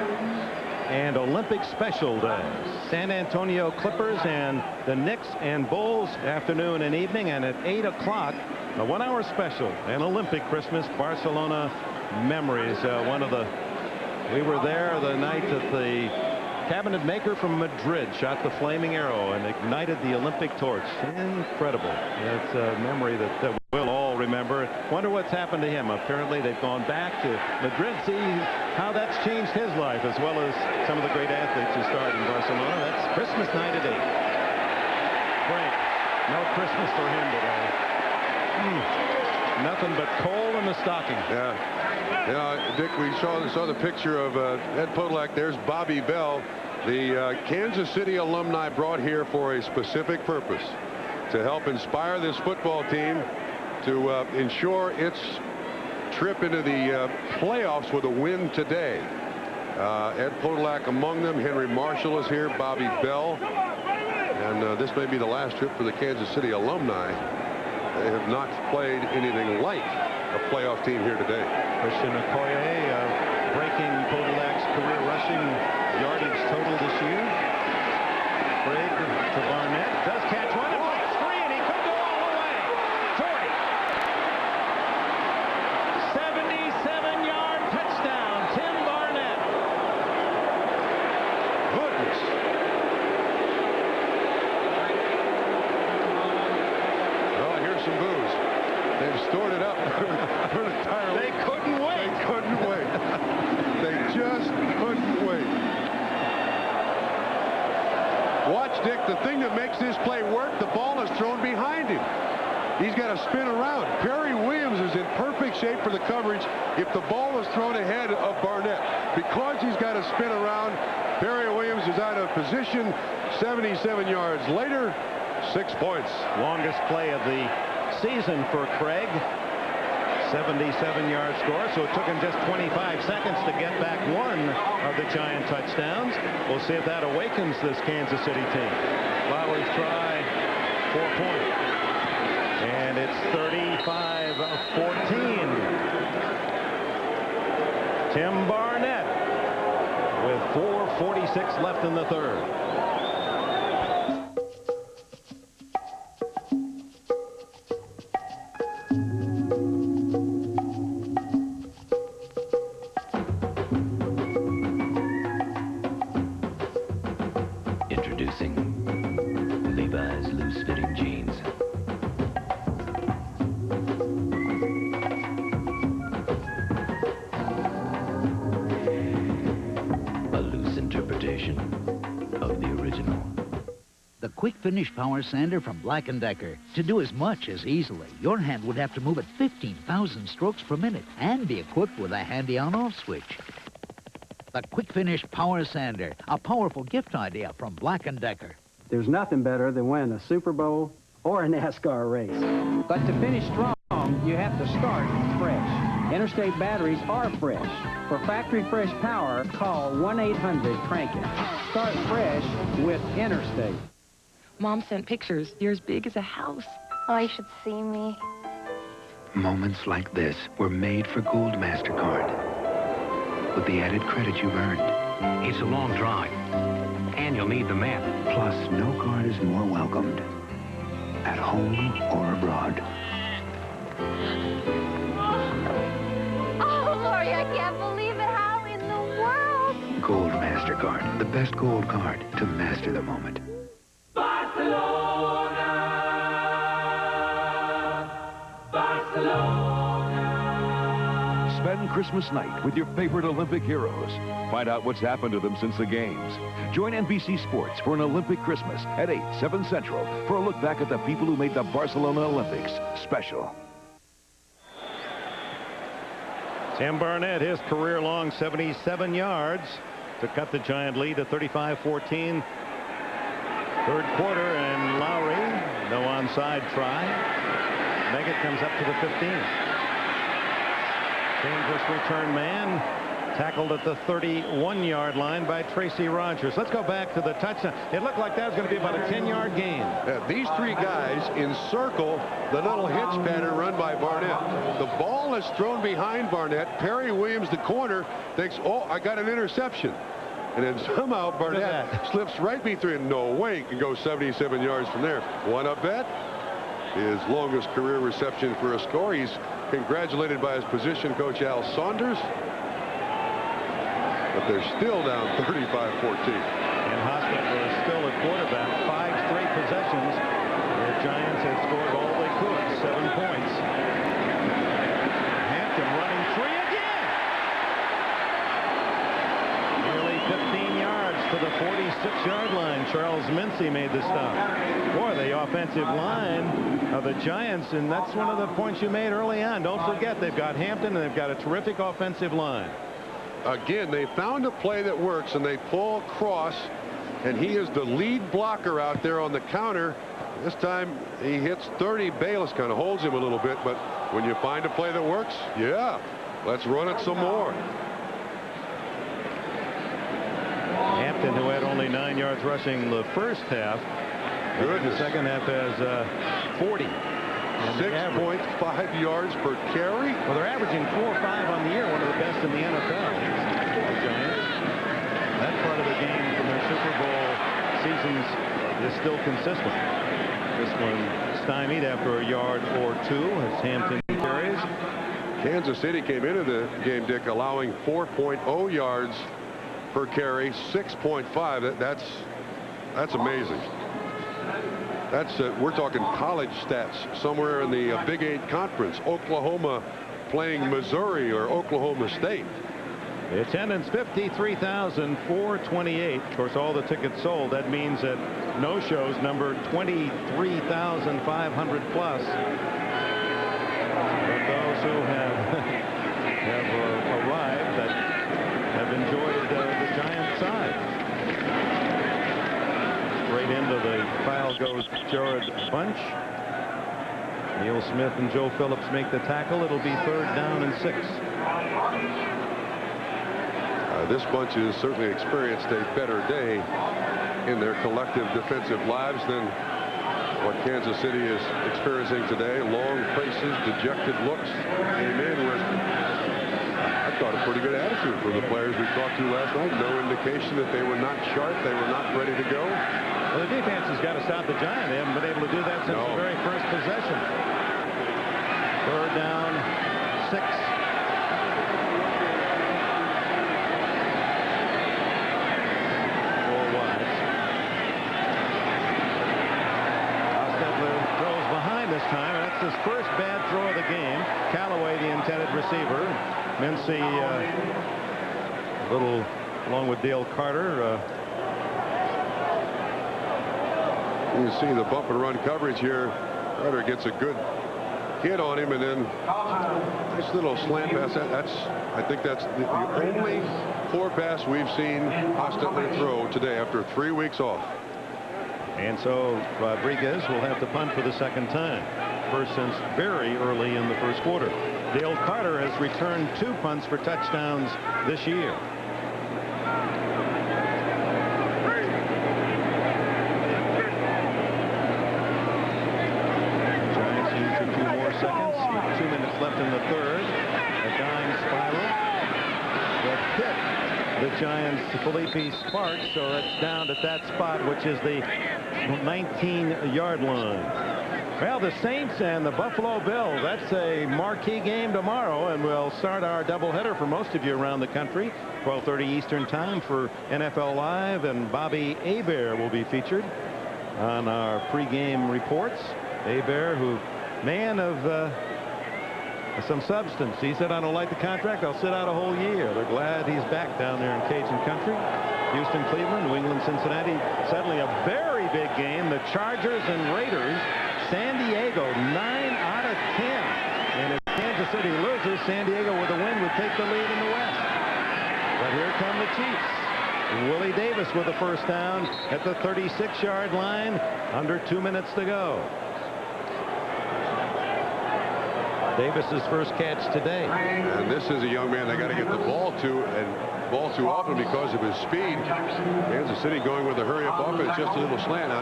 and Olympic special day. San Antonio Clippers and the Knicks and Bulls, afternoon and evening. And at 8 o'clock, a 1-hour special, an Olympic Christmas Barcelona memories. We were there the night that the cabinet maker from Madrid shot the flaming arrow and ignited the Olympic torch. Incredible. It's a memory that we'll all remember. Wonder what's happened to him. Apparently they've gone back to Madrid, see how that's changed his life, as well as some of the great athletes who starred in Barcelona. That's Christmas night at 8. Frank, no Christmas for him today. Nothing but coal in the stocking. Yeah, Dick, we saw the picture of Ed Podolak. There's Bobby Bell, the Kansas City alumni brought here for a specific purpose, to help inspire this football team to ensure its trip into the playoffs with a win today. Ed Podolak among them. Henry Marshall is here, Bobby Bell. And this may be the last trip for the Kansas City alumni. They have not played anything like a playoff team here today. Christian Okoye breaking Podolak's career rushing yardage total this year. Craig to Barnett. Does catch one. And a screen. He could go all the way. 40. 77-yard touchdown. Tim Barnett. Goodness. Oh, here's some booze. They've stored it up for an entire They couldn't wait. They couldn't wait. They just couldn't wait. Watch, Dick. The thing that makes this play work, the ball is thrown behind him. He's got to spin around. Perry Williams is in perfect shape for the coverage if the ball is thrown ahead of Barnett. Because he's got to spin around, Perry Williams is out of position. 77 yards later, 6 points. Longest play of the season for Craig. 77-yard score, so it took him just 25 seconds to get back one of the Giant touchdowns. We'll see if that awakens this Kansas City team. Flowers try 4-point. And it's 35-14. Tim Barnett with 4:46 left in the third. Introducing Levi's loose-fitting jeans. A loose interpretation of the original. The Quick Finish Power Sander from Black & Decker. To do as much as easily, your hand would have to move at 15,000 strokes per minute and be equipped with a handy on-off switch. The Quick Finish Power Sander, a powerful gift idea from Black & Decker. There's nothing better than winning a Super Bowl or a NASCAR race. But to finish strong, you have to start fresh. Interstate batteries are fresh. For factory fresh power, call 1-800-CRANK-IT. Start fresh with Interstate. Mom sent pictures. You're as big as a house. Oh, you should see me. Moments like this were made for Gold MasterCard. With the added credit you've earned. It's a long drive, and you'll need the map. Plus, no card is more welcomed, at home or abroad. Oh, Lori, I can't believe it. How in the world? Gold MasterCard, the best gold card to master the moment. Barcelona, Barcelona. Spend Christmas night with your favorite Olympic heroes. Find out what's happened to them since the games. Join NBC Sports for an Olympic Christmas at 8, 7 Central for a look back at the people who made the Barcelona Olympics special. Tim Barnett, his career-long 77 yards to cut the Giant lead to 35-14. Third quarter, and Lowry, no onside try. Meggett comes up to the 15. Dangerous return man, tackled at the 31-yard line by Tracy Rogers. Let's go back to the touchdown. It looked like that was going to be about a 10-yard gain. These three guys encircle the little hitch pattern run by Barnett. The ball is thrown behind Barnett. Perry Williams, the corner, thinks, oh, I got an interception. And then somehow Barnett slips right between. No way, he can go 77 yards from there. Want to bet? His longest career reception for a score. He's congratulated by his position coach Al Saunders. But they're still down 35-14. And Hostetler is still at quarterback. 5 straight possessions. The Giants have scored all they could, 7 points. Hampton running free again. Nearly 15 yards to the 46-yard line. Charles Mincy made the stop. Boy, the offensive line of the Giants, and that's one of the points you made early on. Don't forget, they've got Hampton, and they've got a terrific offensive line. Again, they found a play that works, and they pull across, and he is the lead blocker out there on the counter. This time he hits 30. Bayless kind of holds him a little bit, but when you find a play that works, yeah, let's run it some more. Hampton, who had only 9 yards rushing the first half, the second half has 40. 6.5 yards per carry. Well, they're averaging 4 or 5 on the year, one of the best in the NFL. The Giants. That part of the game from their Super Bowl seasons is still consistent. This one stymied after a yard or two as Hampton carries. Kansas City came into the game, Dick, allowing 4.0 yards per carry, 6.5. That's amazing. That's we're talking college stats somewhere in the Big 8 conference. Oklahoma playing Missouri or Oklahoma State. The attendance 53,428. Of course, all the tickets sold. That means that no shows number 23,500 plus. But those who have arrived that have enjoyed the Giant side. Right into the pile goes Jared Bunch. Neil Smith and Joe Phillips make the tackle. It'll be 3rd down and 6. This bunch has certainly experienced a better day in their collective defensive lives than what Kansas City is experiencing today. Long faces, dejected looks. Came in with, I thought, a pretty good attitude from the players we talked to last night. No indication that they were not sharp, they were not ready to go. Well, the defense has got to stop the Giants. They haven't been able to do that since the very first possession. Third down, 6. This time. That's his first bad throw of the game. Callaway, the intended receiver. Mincy, little, along with Dale Carter. You see the bump and run coverage here. Carter gets a good hit on him, and then nice little slant pass. I think that's the only poor pass we've seen Hostetler throw today after 3 weeks off. And so Rodriguez will have to punt for the second time. First since very early in the first quarter. Dale Carter has returned 2 punts for touchdowns this year. Giants use a few more seconds with 2 minutes left in the third. A dime spiral that hit the Giants' Felipe Sparks, so it's down at that spot, which is the 19-yard line. Well, the Saints and the Buffalo Bills, that's a marquee game tomorrow, and we'll start our doubleheader for most of you around the country. 12:30 Eastern time for NFL Live, and Bobby Hebert will be featured on our pregame reports. Hebert, who man of some substance. He said, I don't like the contract, I'll sit out a whole year. They're glad he's back down there in Cajun country. Houston, Cleveland, New England, Cincinnati. Suddenly a very big game. The Chargers and Raiders. San Diego 9 out of 10. And if Kansas City loses, San Diego with a win would take the lead in the West. But here come the Chiefs. Willie Davis with a first down at the 36-yard line. Under 2 minutes to go. Davis's first catch today. And this is a young man they got to get the ball to, and ball too often because of his speed. Kansas City going with a hurry-up offense, just a little slant. Now,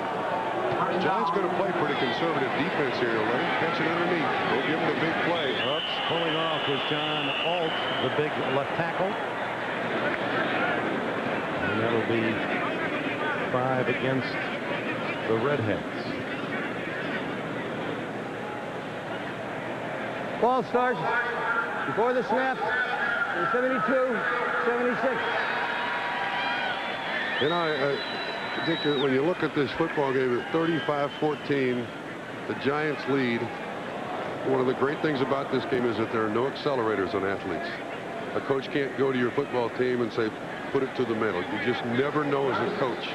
Giants going to play pretty conservative defense here. Let him catch it underneath. Go give him a big play. Oops, pulling off was John Alt, the big left tackle. And that'll be 5 against the Redheads. Ball starts before the snap. 72, 76. And I think that when you look at this football game at 35-14, the Giants lead. One of the great things about this game is that there are no accelerators on athletes. A coach can't go to your football team and say, put it to the middle. You just never know as a coach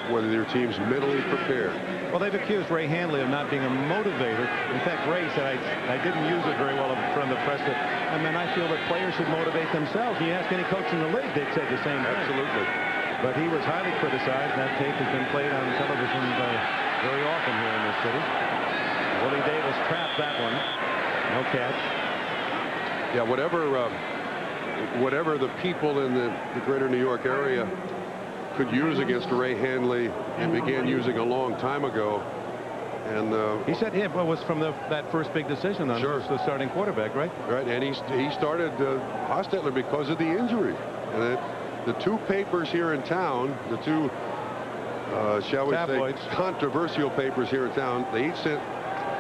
whether your team's mentally prepared. Well, they've accused Ray Handley of not being a motivator. In fact, Ray said, I didn't use it very well in front of the press. I mean, I feel that players should motivate themselves. You ask any coach in the league, they'd say the same thing. Absolutely. But he was highly criticized, and that tape has been played on television very often here in this city. Willie Davis trapped that one. No catch. Yeah, whatever the people in the greater New York area could use against Ray Handley and began using a long time ago. And he said it was from that first big decision on who's the starting quarterback, right? Right, and he started Hostetler because of the injury. And the 2 papers here in town, the 2 shall we tabloids. say controversial papers here in town, they each sent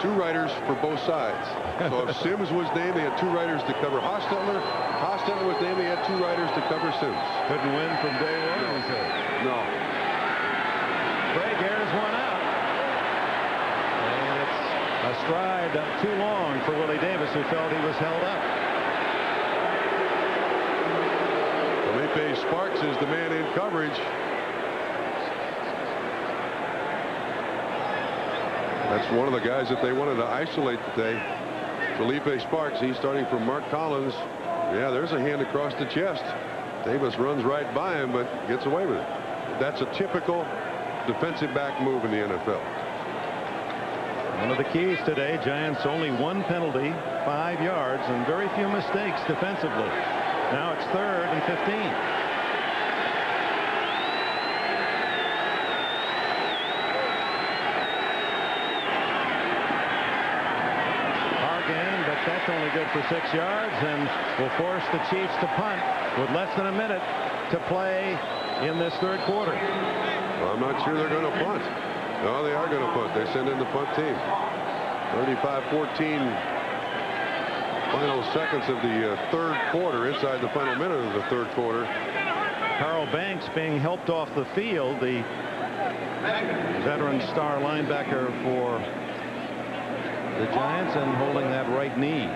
2 writers for both sides. So if Sims was named, they had 2 writers to cover Hostetler. Hostetler was named, they had 2 writers to cover Sims. Couldn't win from day one. No. Craig airs one out. And it's a stride too long for Willie Davis, who felt he was held up. Felipe Sparks is the man in coverage. That's one of the guys that they wanted to isolate today. Felipe Sparks, he's starting from Mark Collins. Yeah, there's a hand across the chest. Davis runs right by him, but gets away with it. That's a typical defensive back move in the NFL. One of the keys today, Giants only 1 penalty, 5 yards, and very few mistakes defensively. Now it's 3rd and 15. only good for 6 yards and will force the Chiefs to punt with less than a minute to play in this third quarter. Well, I'm not sure they're going to punt. No, they are going to punt. They send in the punt team. 35-14. Final seconds of the third quarter, inside the final minute of the third quarter. Carl Banks being helped off the field, the veteran star linebacker for the Giants, and holding that right knee.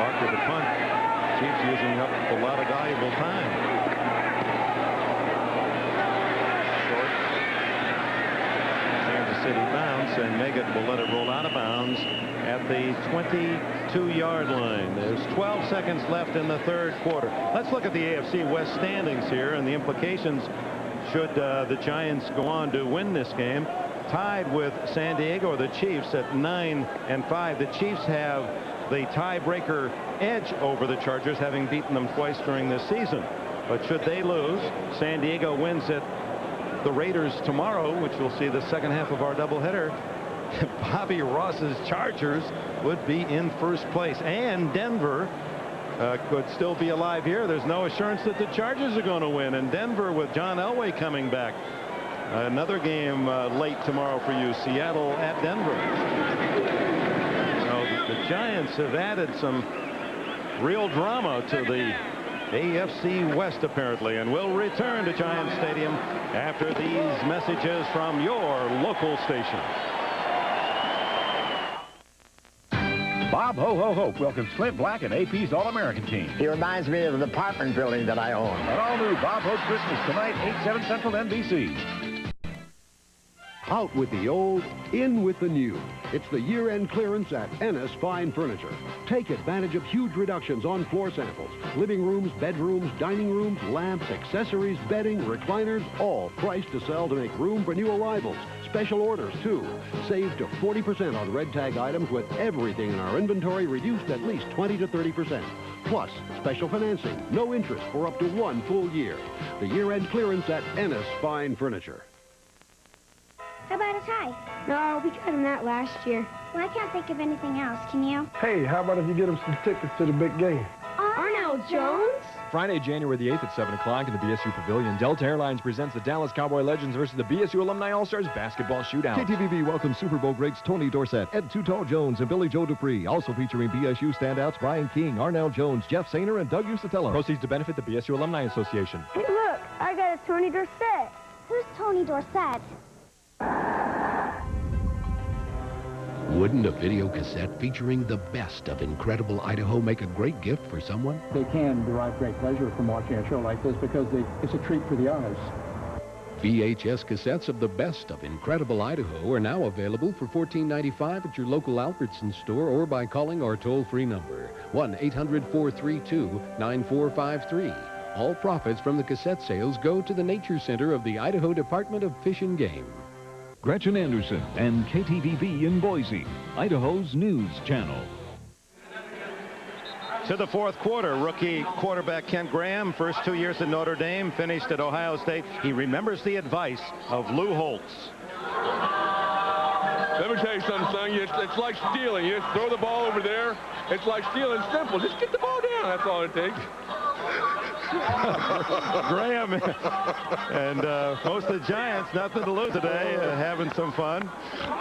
After the punt, Chiefs using up a lot of valuable time. Short. Kansas City bounce, and Meggett will let it roll out of bounds at the 22-yard line. There's 12 seconds left in the third quarter. Let's look at the AFC West standings here and the implications should the Giants go on to win this game. Tied with San Diego or the Chiefs at 9-5. The Chiefs have the tiebreaker edge over the Chargers, having beaten them twice during this season. But should they lose, San Diego wins at the Raiders tomorrow, which we'll see the second half of our doubleheader. Bobby Ross's Chargers would be in first place, and Denver could still be alive here. There's no assurance that the Chargers are going to win, and Denver with John Elway coming back. Another game late tomorrow for you, Seattle at Denver. So the Giants have added some real drama to the AFC West, apparently, and will return to Giant Stadium after these messages from your local station. Bob Ho Ho Hope welcomes Clint Black and AP's All-American team. He reminds me of the apartment building that I own. An all-new Bob Hope Christmas tonight, 8/7 Central NBC. Out with the old, in with the new. It's the year-end clearance at Ennis Fine Furniture. Take advantage of huge reductions on floor samples. Living rooms, bedrooms, dining rooms, lamps, accessories, bedding, recliners, all priced to sell to make room for new arrivals. Special orders, too. Save to 40% on red tag items with everything in our inventory reduced at least 20 to 30%. Plus, special financing, no interest for up to 1 full year. The year-end clearance at Ennis Fine Furniture. How about a tie? No, we got him that last year. Well, I can't think of anything else. Can you? Hey, how about if you get him some tickets to the big game? Arnold Jones? Friday, January the 8th at 7 o'clock in the BSU Pavilion. Delta Airlines presents the Dallas Cowboy Legends versus the BSU Alumni All-Stars basketball shootout. KTVB welcomes Super Bowl greats Tony Dorsett, Ed Too Tall Jones, and Billy Joe Dupree. Also featuring BSU standouts Brian King, Arnell Jones, Jeff Sainer, and Doug Usatello. Proceeds to benefit the BSU Alumni Association. Hey, look, I got a Tony Dorsett. Who's Tony Dorsett? Wouldn't a video cassette featuring the best of incredible Idaho make a great gift for someone? They can derive great pleasure from watching a show like this because it's a treat for the eyes. VHS cassettes of the best of incredible Idaho are now available for $14.95 at your local Albertson store or by calling our toll-free number, 1-800-432-9453. All profits from the cassette sales go to the Nature Center of the Idaho Department of Fish and Game. Gretchen Anderson and KTVB in Boise, Idaho's news channel. To the fourth quarter, rookie quarterback Kent Graham, first 2 years at Notre Dame, finished at Ohio State. He remembers the advice of Lou Holtz. Let me tell you something, son. It's like stealing. You just throw the ball over there. It's like stealing. It's simple. Just get the ball down. That's all it takes. Graham and most of the Giants, nothing to lose today, having some fun.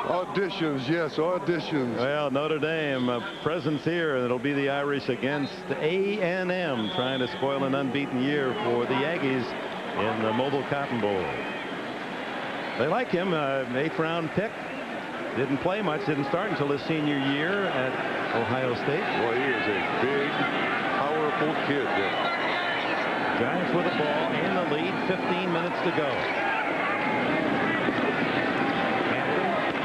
Auditions, yes, auditions. Well, Notre Dame presence here, and it'll be the Irish against A&M, trying to spoil an unbeaten year for the Aggies in the Mobile Cotton Bowl. They like him, 8th round pick. Didn't play much, didn't start until his senior year at Ohio State. Boy, he is a big, powerful kid. Yeah. Giants with the ball in the lead, 15 minutes to go. Hampton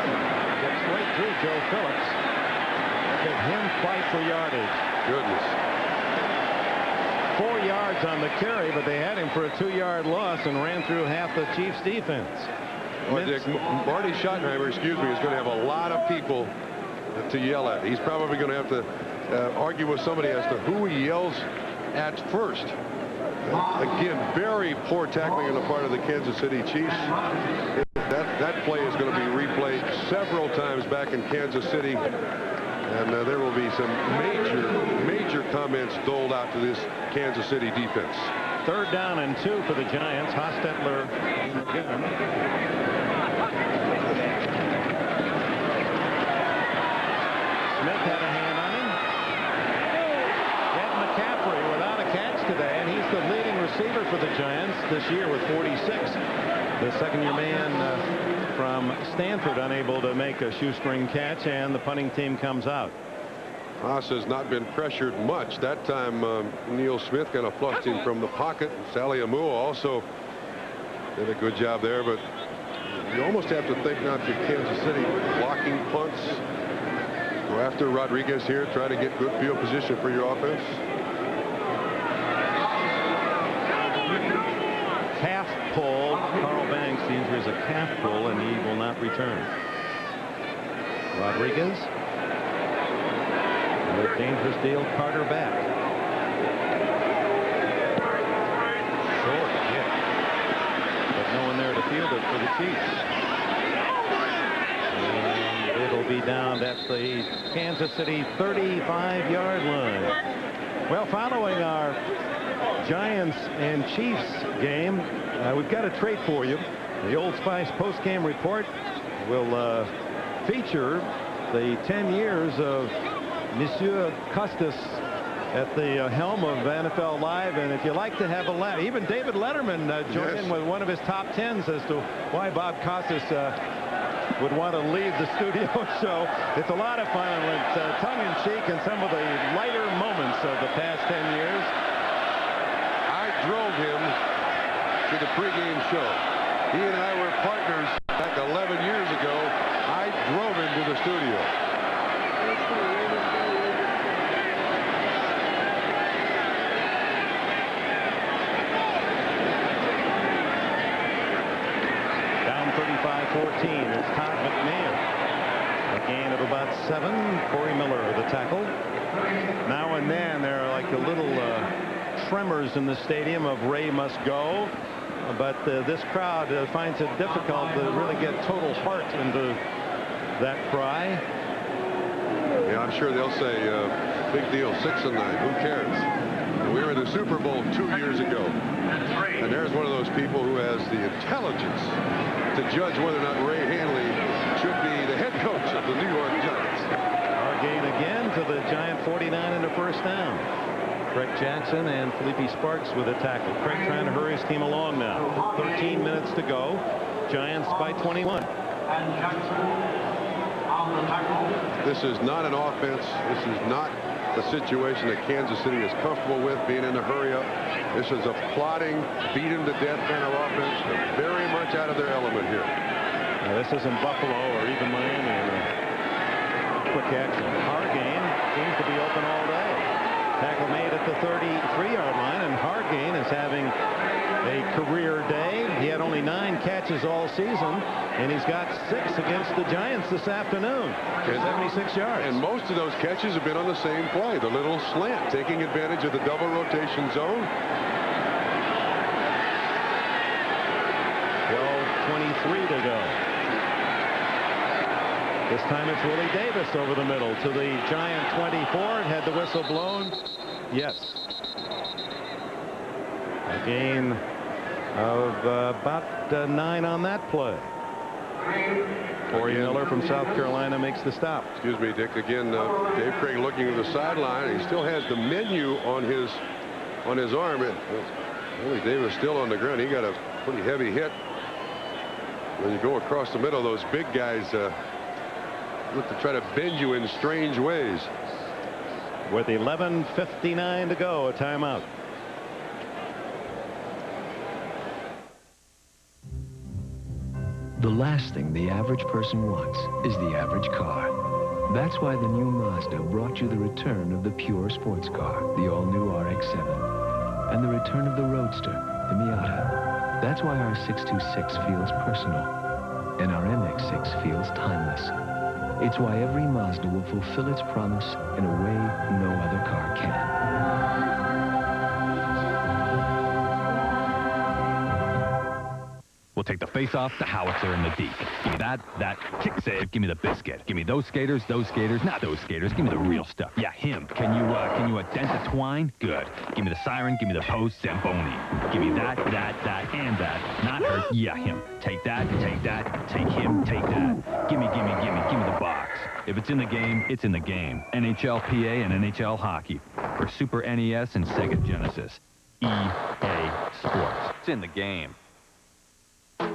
gets right through Joe Phillips. Let him fight for yardage. Goodness. 4 yards on the carry, but they had him for a 2-yard loss and ran through half the Chiefs' defense. Well, Dick, Marty Schottenheimer, is going to have a lot of people to yell at. He's probably going to have to argue with somebody as to who he yells at first. Again, very poor tackling on the part of the Kansas City Chiefs. That play is going to be replayed several times back in Kansas City. And there will be some major comments doled out to this Kansas City defense. 3rd down and 2 for the Giants. Hostetler in the gun. Smith had a hand on him. Ed McCaffrey without a catch today, and he's the leading receiver for the Giants this year with 46. The second-year man from Stanford unable to make a shoestring catch, and the punting team comes out. Haas has not been pressured much. That time, Neil Smith kind of flushed him from the pocket. Sally Amua also did a good job there, but you almost have to think now to Kansas City blocking punts. Go after Rodriguez here, try to get good field position for your offense. Calf pull. Carl Banks, the injury is a calf pull, and he will not return. Rodriguez. A dangerous deal. Carter back. Short hit. But no one there to field it for the Chiefs. And it'll be down at the Kansas City 35-yard line. Well, following our Giants and Chiefs game, we've got a trait for you. The Old Spice post-game report will feature the 10 years of Monsieur Costas at the helm of NFL Live, and if you like to have a laugh, even David Letterman joined in with one of his top 10s as to why Bob Costas would want to leave the studio show. It's a lot of fun with tongue-in-cheek and some of the lighter moments of the past 10 years. I drove him to the pregame show. He and I were partners back 11 years ago. I drove him to the studio. Down 35-14. It's Todd McMahon. A gain of about 7. Corey Miller, the tackle. Now and then there are like the little tremors in the stadium of Ray must go. But this crowd finds it difficult to really get total heart into that cry. Yeah, I'm sure they'll say, big deal, 6-9, who cares? We were in the Super Bowl 2 years ago, and there's one of those people who has the intelligence to judge whether or not Ray Hanley should be the head coach of the New York Giants. Our gain again to the Giant 49 and a first down. Craig Jackson and Felipe Sparks with a tackle. Craig trying to hurry his team along now. 13 minutes to go. Giants by 21. This is not an offense. This is not the situation that Kansas City is comfortable with, being in a hurry up. This is a plodding, beat him to death kind of offense. They're very much out of their element here. Now, this isn't Buffalo or even Miami in a quick action. Hargain seems to be open all day. Tackle made at the 33-yard line, and Hargain is having a career day. He had only 9 catches all season, and he's got 6 against the Giants this afternoon for 76 yards. And most of those catches have been on the same play, the little slant, taking advantage of the double rotation zone. 12:23 to go. This time it's Willie Davis over the middle to the Giant 24. It had the whistle blown. Yes. A gain of about 9 on that play. Corey Miller from South Carolina makes the stop. Excuse me, Dick. Again, Dave Craig looking to the sideline. He still has the menu on his arm. Willie Davis still on the ground. He got a pretty heavy hit. When you go across the middle, those big guys look to try to bend you in strange ways. With 11:59 to go, a timeout. The last thing the average person wants is the average car. That's why the new Mazda brought you the return of the pure sports car, the all-new RX-7, and the return of the Roadster, the Miata. That's why our 626 feels personal, and our MX-6 feels timeless. It's why every Mazda will fulfill its promise in a way no other car can. We'll take the face-off, the howitzer, and the deke. Give me that kick save. Give me the biscuit. Give me those skaters, not those skaters. Give me the real stuff. Yeah, him. Can you dent the twine? Good. Give me the siren. Give me the post, Zamboni. Give me that, and that. Not her. Yeah, him. Take that, take him, take that. Give me the box. If it's in the game, it's in the game. NHL PA and NHL Hockey. For Super NES and Sega Genesis. EA Sports. It's in the game.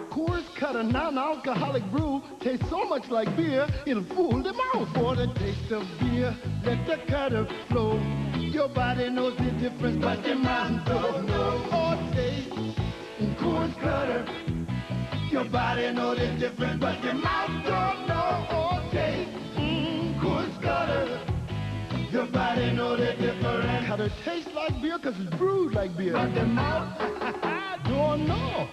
Coors Cutter non-alcoholic brew tastes so much like beer, it'll fool them out. For the taste of beer, let the cutter flow. Your body knows the difference, but your mouth don't know. Oh, taste Coors Cutter. Your body knows the difference, but your mouth don't know. Oh, taste Coors Cutter. Your body knows the difference. Cutter tastes like beer because it's brewed like beer, but the mouth don't know.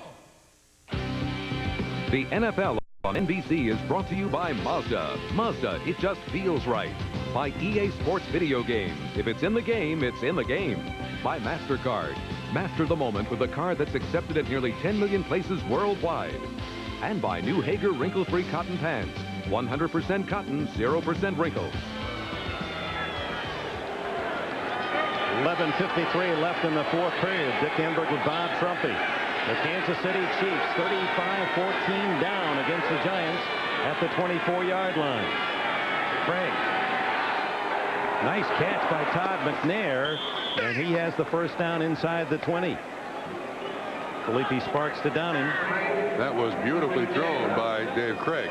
The NFL on NBC is brought to you by Mazda. Mazda, it just feels right. By EA Sports Video Games. If it's in the game, it's in the game. By MasterCard. Master the moment with a card that's accepted at nearly 10 million places worldwide. And by new Hager wrinkle-free cotton pants. 100% cotton, 0% wrinkles. 11:53 left in the fourth period. Dick Enberg with Bob Trumpy. The Kansas City Chiefs 35-14 down against the Giants at the 24-yard line. Craig. Nice catch by Todd McNair, and he has the first down inside the 20. Felipe Sparks to Downing. That was beautifully thrown by Dave Craig.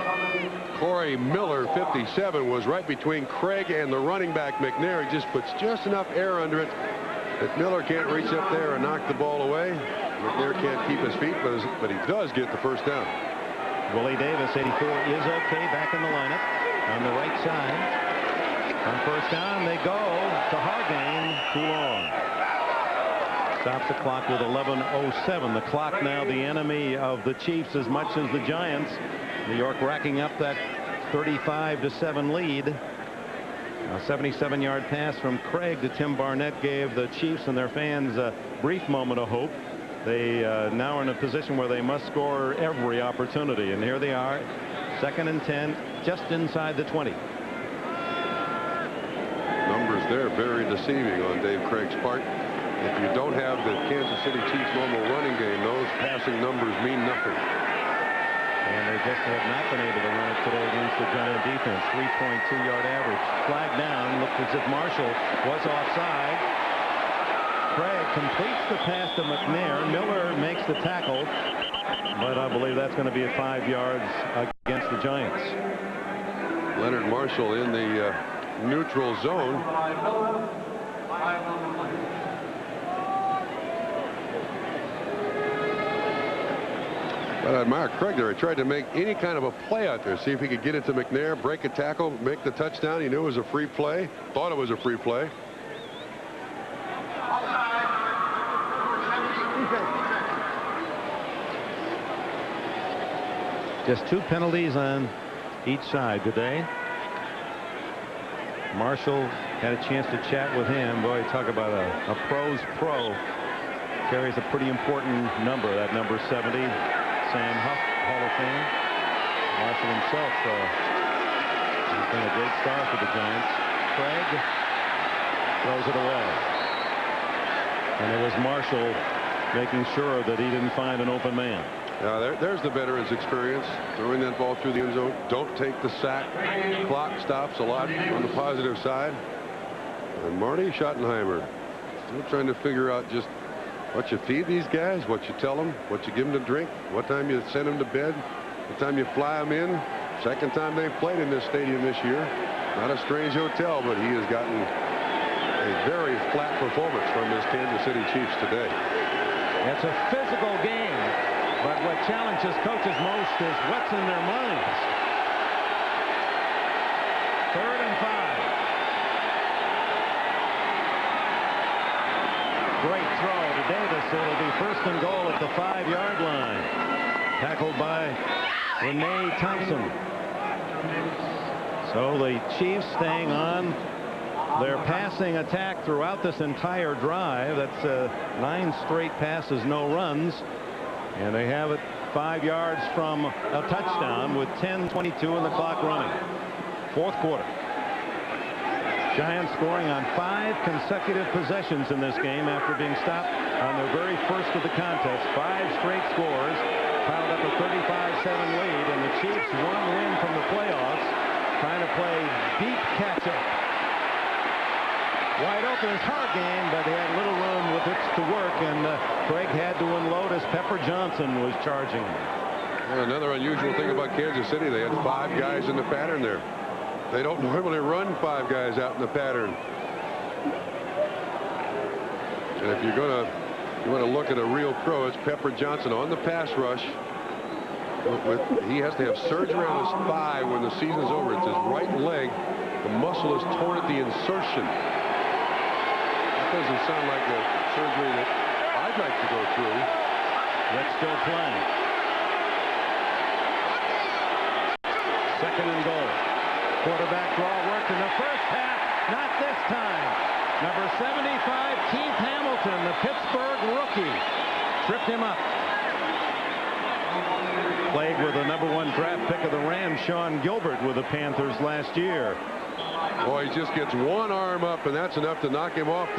Corey Miller, 57, was right between Craig and the running back McNair. He just puts just enough air under it that Miller can't reach up there and knock the ball away. McNair can't keep his feet, but he does get the first down. Willie Davis, 84, is okay back in the lineup on the right side. On first down, they go to Hargain. Too long. Stops the clock with 11:07. The clock now the enemy of the Chiefs as much as the Giants. New York racking up that 35-7 lead. A 77-yard pass from Craig to Tim Barnett gave the Chiefs and their fans a brief moment of hope. They now are in a position where they must score every opportunity. And here they are, 2nd and 10, just inside the 20. Numbers there very deceiving on Dave Craig's part. If you don't have the Kansas City Chiefs normal running game, those passing numbers mean nothing. And they just have not been able to run it today against the Giant defense. 3.2-yard average. Flag down. Looked as if Marshall was offside. Craig completes the pass to McNair. Miller makes the tackle. But I believe that's going to be at 5 yards against the Giants. Leonard Marshall in the neutral zone. But I admire Craig there. He tried to make any kind of a play out there. See if he could get it to McNair, break a tackle, make the touchdown. He knew it was a free play. Thought it was a free play. Just 2 penalties on each side today. Marshall had a chance to chat with him. Boy, talk about a pro's pro. Carries a pretty important number, that number 70. Sam Huff, Hall of Fame. Marshall himself has been a great star for the Giants. Craig throws it away. And it was Marshall making sure that he didn't find an open man. There's the veteran's experience. Throwing that ball through the end zone. Don't take the sack. Clock stops a lot on the positive side. And Marty Schottenheimer still trying to figure out just what you feed these guys, what you tell them, what you give them to drink, what time you send them to bed, what time you fly them in. Second time they've played in this stadium this year. Not a strange hotel, but he has gotten a very flat performance from his Kansas City Chiefs today. It's a physical game, but what challenges coaches most is what's in their minds. 3rd and 5. Great throw to Davis. It'll be 1st and goal at the 5-yard line. Tackled by Renee Thompson. So the Chiefs staying on their passing attack throughout this entire drive. That's 9 straight passes, no runs. And they have it 5 yards from a touchdown with 10:22 in the clock running. Fourth quarter. Giants scoring on 5 consecutive possessions in this game after being stopped on their very first of the contest. 5 straight scores, piled up a 35-7 lead, and the Chiefs one win from the playoffs, trying to play deep catch-up. Wide open is Hargame, but he had little room with it to work, and Craig had to unload as Pepper Johnson was charging. Well, another unusual thing about Kansas City, they had 5 guys in the pattern there. They don't normally run 5 guys out in the pattern. And if you want to look at a real pro, it's Pepper Johnson on the pass rush. He has to have surgery on his thigh when the season's over. It's his right leg. The muscle is torn at the insertion. That doesn't sound like a surgery that I'd like to go through. That's still playing. Second and goal. Quarterback draw worked in the first half. Not this time. Number 75, Keith Hamilton, the Pittsburgh rookie, tripped him up. Played with the #1 draft pick of the Rams, Sean Gilbert, with the Panthers last year. Boy, he just gets one arm up, and that's enough to knock him off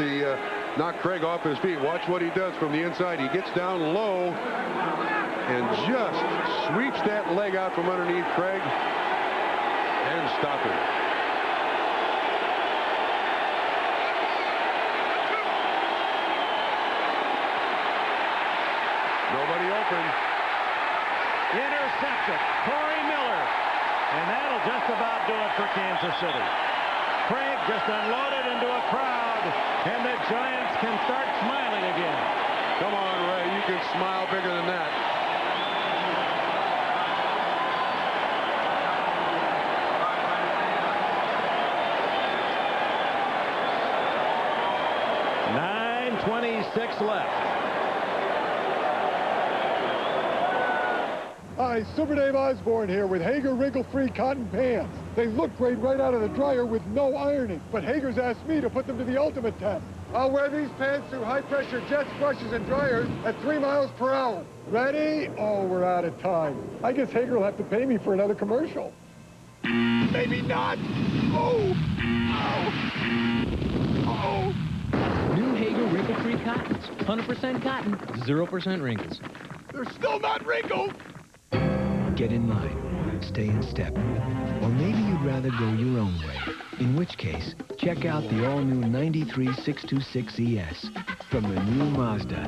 knock Craig off his feet. Watch what he does from the inside. He gets down low and just sweeps that leg out from underneath Craig and stop him. Nobody open. Intercepted. Corey Miller. And that'll just about do it for Kansas City. Craig just unloaded into a crowd, and the Giants can start smiling again. Come on, Ray. You can smile bigger than that. .9:26 left. Hi, Super Dave Osborne here with Hager wrinkle-free cotton pants. They look great right out of the dryer with no ironing, but Hager's asked me to put them to the ultimate test. I'll wear these pants through high-pressure jets, brushes, and dryers at 3 miles per hour. Ready? Oh, we're out of time. I guess Hager will have to pay me for another commercial. Maybe not. Oh! Oh! Oh! New Hager wrinkle-free cottons. 100% cotton, 0% wrinkles. They're still not wrinkled! Get in line, stay in step, or maybe you'd rather go your own way. In which case, check out the all-new 93 626 ES from the new Mazda.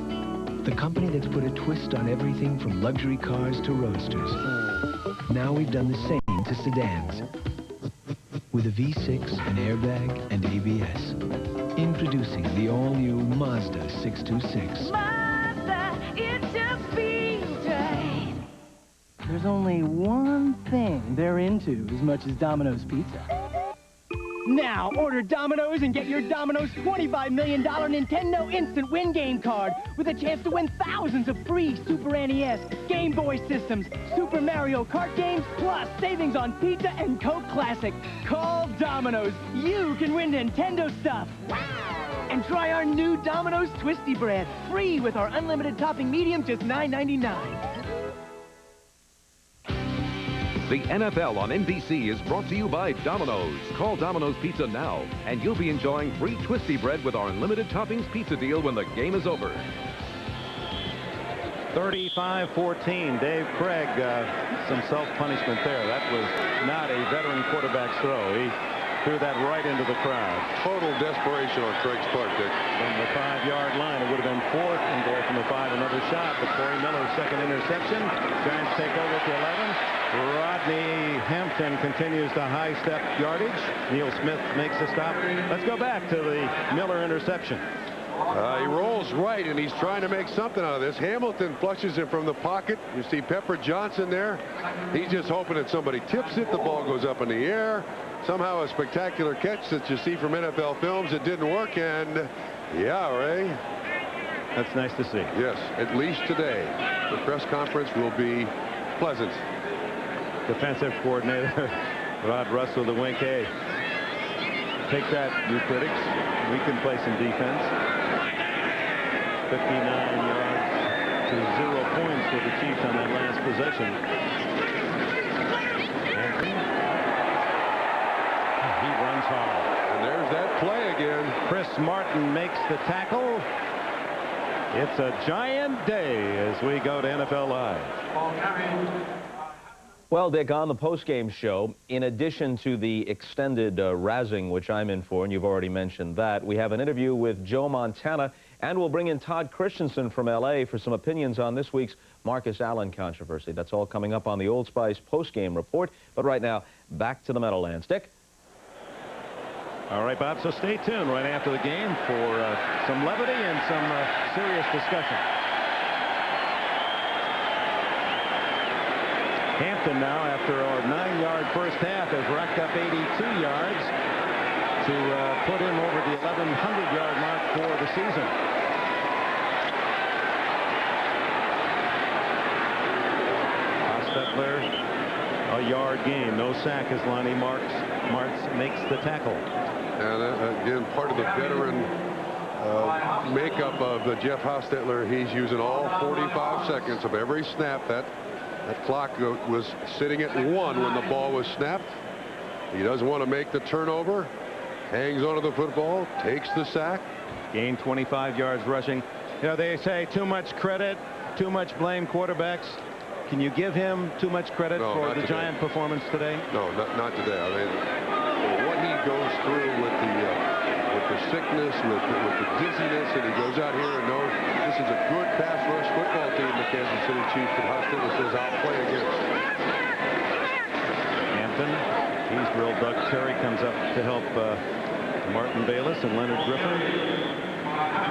The company that's put a twist on everything from luxury cars to roadsters. Now we've done the same to sedans. With a V6, an airbag, and ABS. Introducing the all-new Mazda 626. Mazda, it just feels right. There's only one thing they're into as much as Domino's Pizza. Now, order Domino's and get your Domino's $25 million Nintendo Instant Win Game card with a chance to win thousands of free Super NES, Game Boy systems, Super Mario Kart games, plus savings on pizza and Coke Classic. Call Domino's. You can win Nintendo stuff. And try our new Domino's Twisty Bread, free with our unlimited topping medium, just $9.99. The NFL on NBC is brought to you by Domino's. Call Domino's Pizza now, and you'll be enjoying free Twisty Bread with our unlimited toppings pizza deal when the game is over. 35-14. Dave Craig, some self-punishment there. That was not a veteran quarterback's throw. He threw that right into the crowd. Total desperation on Craig's part, Dick. From the 5-yard line, it would have been 4th and goal from the 5. Another shot, but Corey Miller's second interception. Giants take over to 11. Rodney Hampton continues to high-step yardage. Neil Smith makes a stop. Let's go back to the Miller interception. He rolls right, and he's trying to make something out of this. Hamilton flushes it from the pocket. You see Pepper Johnson there. He's just hoping that somebody tips it. The ball goes up in the air. Somehow a spectacular catch that you see from NFL films. It didn't work, and yeah, Ray. That's nice to see. Yes, at least today. The press conference will be pleasant. Defensive coordinator Rod Russell, the wink. Hey, take that, you critics. We can play some defense. 59 yards to 0 points for the Chiefs on that last possession. He runs hard. And there's that play again. Chris Martin makes the tackle. It's a giant day as we go to NFL Live. Well, Dick, on the postgame show, in addition to the extended razzing, which I'm in for, and you've already mentioned that, we have an interview with Joe Montana, and we'll bring in Todd Christensen from L.A. for some opinions on this week's Marcus Allen controversy. That's all coming up on the Old Spice postgame report. But right now, back to the Meadowlands. Dick? All right, Bob, so stay tuned right after the game for some levity and some serious discussion. Hampton now, after a 9-yard first half, has racked up 82 yards to put him over the 1,100-yard mark for the season. Hostetler, a yard gain. No sack as Lonnie Martz makes the tackle. And again, part of the veteran makeup of Jeff Hostetler, he's using all 45 seconds of every snap. That clock was sitting at 1 when the ball was snapped. He doesn't want to make the turnover. Hangs onto the football, takes the sack. Gained 25 yards rushing. You know, they say too much credit, too much blame quarterbacks. Can you give him too much credit for the Giant performance today? No, not today. I mean, what he goes through with the sickness, with the dizziness, and he goes out here and knows this is a good pass rush football team, the Kansas City Chiefs, and Hostetler says, I'll play against. Hampton, he's drilled. Doug Terry comes up to help Martin Bayless and Leonard Griffin.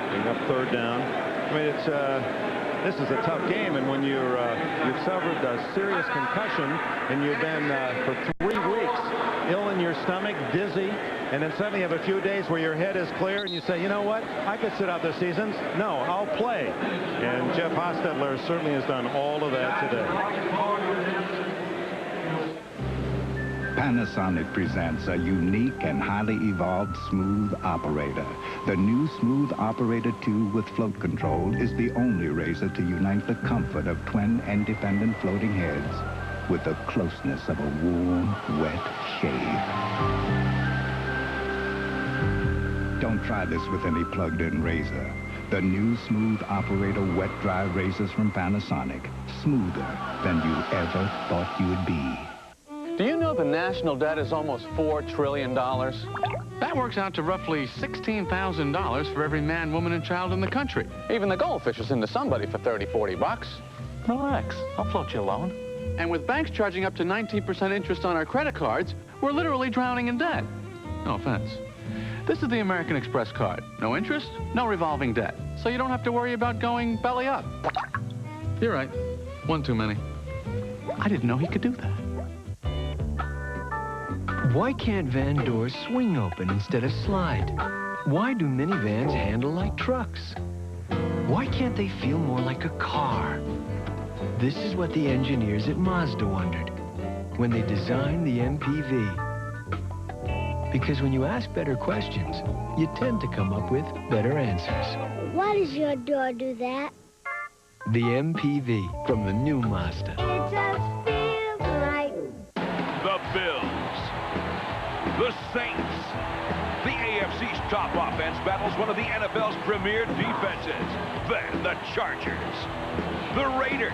Bring up third down. I mean, it's this is a tough game, and when you've suffered a serious concussion and you've been for 3 weeks ill in your stomach, dizzy, and then suddenly you have a few days where your head is clear and you say, you know what, I could sit out the season. No, I'll play. And Jeff Hostetler certainly has done all of that today. Panasonic presents a unique and highly evolved smooth operator. The new Smooth Operator 2 with float control is the only razor to unite the comfort of twin independent floating heads with the closeness of a warm, wet shave. Don't try this with any plugged-in razor. The new Smooth Operator wet dry razors from Panasonic, smoother than you ever thought you would be. Do you know the national debt is almost $4 trillion? That works out to roughly $16,000 for every man, woman, and child in the country. Even the goldfish is into somebody for 30, 40 bucks. Relax, I'll float you a loan. And with banks charging up to 19% interest on our credit cards, we're literally drowning in debt. No offense. This is the American Express card. No interest, no revolving debt. So you don't have to worry about going belly up. You're right. One too many. I didn't know he could do that. Why can't van doors swing open instead of slide? Why do minivans handle like trucks? Why can't they feel more like a car? This is what the engineers at Mazda wondered when they designed the MPV. Because when you ask better questions, you tend to come up with better answers. Why does your door do that? The MPV from the new Mazda. It just feels right. The Bills. The Saints. The AFC's top offense battles one of the NFL's premier defenses. Then the Chargers. The Raiders.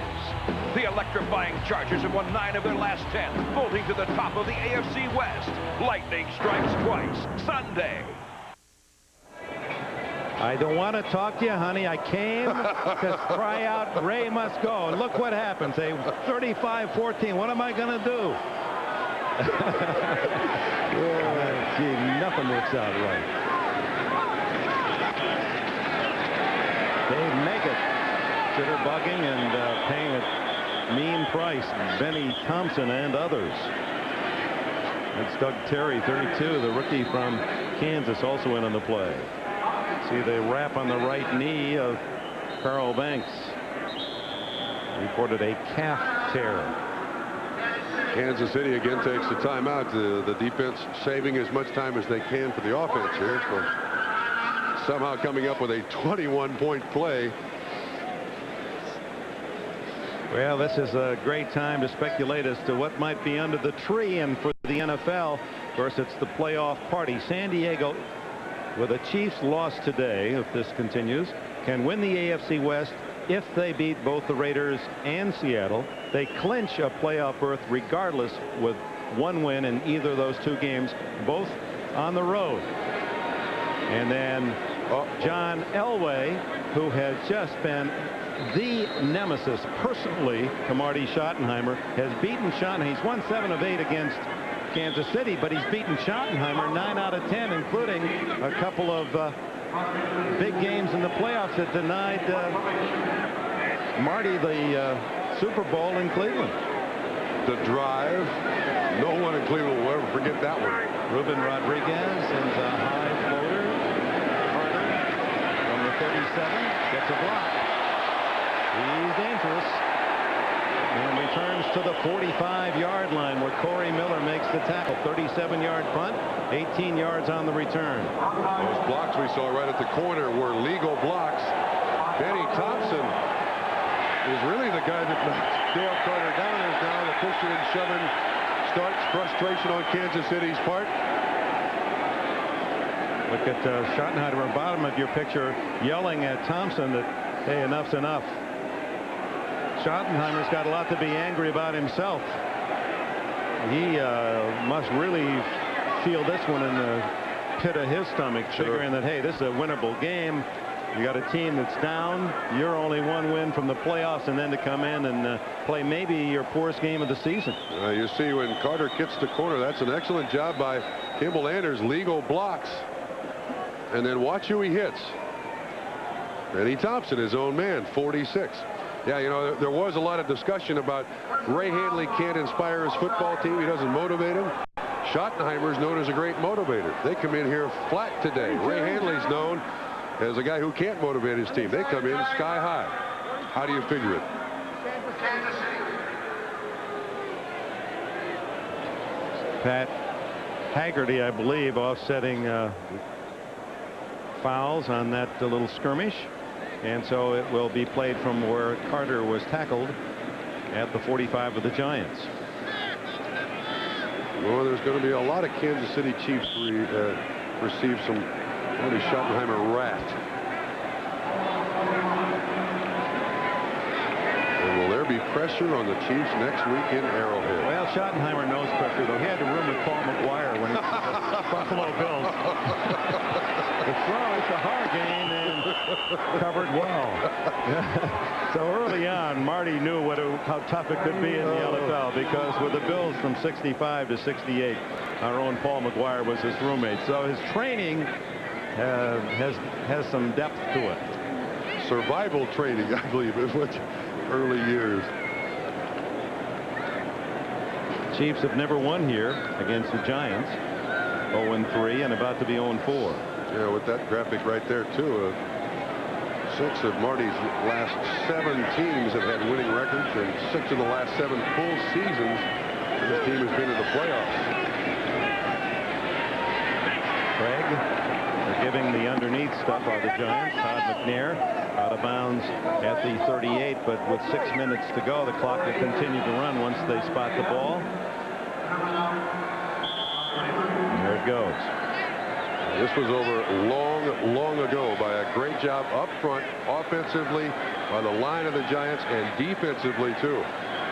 The electrifying Chargers have won 9 of their last 10, vaulting to the top of the AFC West. Lightning strikes twice Sunday. I don't want to talk to you, honey. I came to cry out, Ray must go. And look what happens. A 35-14. What am I going to do? Oh, gee, nothing works out right. Dave Meggett jitterbugging and paying a mean price. Benny Thompson and others. That's Doug Terry, 32, the rookie from Kansas, also in on the play. See the wrap on the right knee of Carl Banks. Reported a calf tear. Kansas City again takes the timeout. The defense saving as much time as they can for the offense here. For somehow coming up with a 21-point play. Well, this is a great time to speculate as to what might be under the tree, and for the NFL, of course, it's the playoff party. San Diego, with a Chiefs loss today, if this continues, can win the AFC West if they beat both the Raiders and Seattle. They clinch a playoff berth regardless with one win in either of those two games, both on the road. And then John Elway, who has just been the nemesis personally to Marty Schottenheimer, has beaten Schottenheimer. He's won 7 of 8 against Kansas City, but he's beaten Schottenheimer 9 out of 10, including a couple of big games in the playoffs that denied Marty the Super Bowl in Cleveland. The drive. No one in Cleveland will ever forget that one. Ruben Rodriguez sends a high floater. Carter from the 37 gets a block. He's dangerous. And returns to the 45-yard line where Corey Miller makes the tackle. 37-yard punt, 18 yards on the return. Those blocks we saw right at the corner were legal blocks. Benny Thompson is really the guy that knocked Dale Carter down. Is now the pushing and shoving starts. Frustration on Kansas City's part. Look at Schottenheimer at the bottom of your picture yelling at Thompson that, hey, enough's enough. Schottenheimer's got a lot to be angry about himself. He must really feel this one in the pit of his stomach, figuring that, hey, this is a winnable game. You got a team that's down. You're only one win from the playoffs, and then to come in and play maybe your poorest game of the season. You see when Carter gets the corner, that's an excellent job by Kimball Anders. Legal blocks. And then watch who he hits. Benny Thompson, his own man, 46. Yeah, you know, there was a lot of discussion about Ray Handley can't inspire his football team. He doesn't motivate him. Schottenheimer's known as a great motivator. They come in here flat today. Ray Handley's known as a guy who can't motivate his team. They come in sky high. How do you figure it? Pat Haggerty, I believe, offsetting fouls on that little skirmish. And so it will be played from where Carter was tackled at the 45 of the Giants. Well, there's going to be a lot of Kansas City Chiefs receive some Marty Schottenheimer wrath. And will there be pressure on the Chiefs next week in Arrowhead? Well, Schottenheimer knows pressure, though. He had a room with Paul McGuire when he was the Buffalo Bills. The throw is the hard game and covered well. So early on, Marty knew how tough it could be in the NFL, because with the Bills from 65 to 68, our own Paul McGuire was his roommate. So his training has some depth to it. Survival training, I believe, is what early years. Chiefs have never won here against the Giants. 0-3 and about to be 0-4. Yeah, with that graphic right there, too. 6 of Marty's last 7 teams have had winning records, and 6 of the last 7 full seasons this team has been in the playoffs. Craig, they're giving the underneath stuff are the Giants. Todd McNair out of bounds at the 38, but with 6 minutes to go, the clock will continue to run once they spot the ball. There it goes. This was over long ago by a great job up front, offensively, by the line of the Giants, and defensively, too.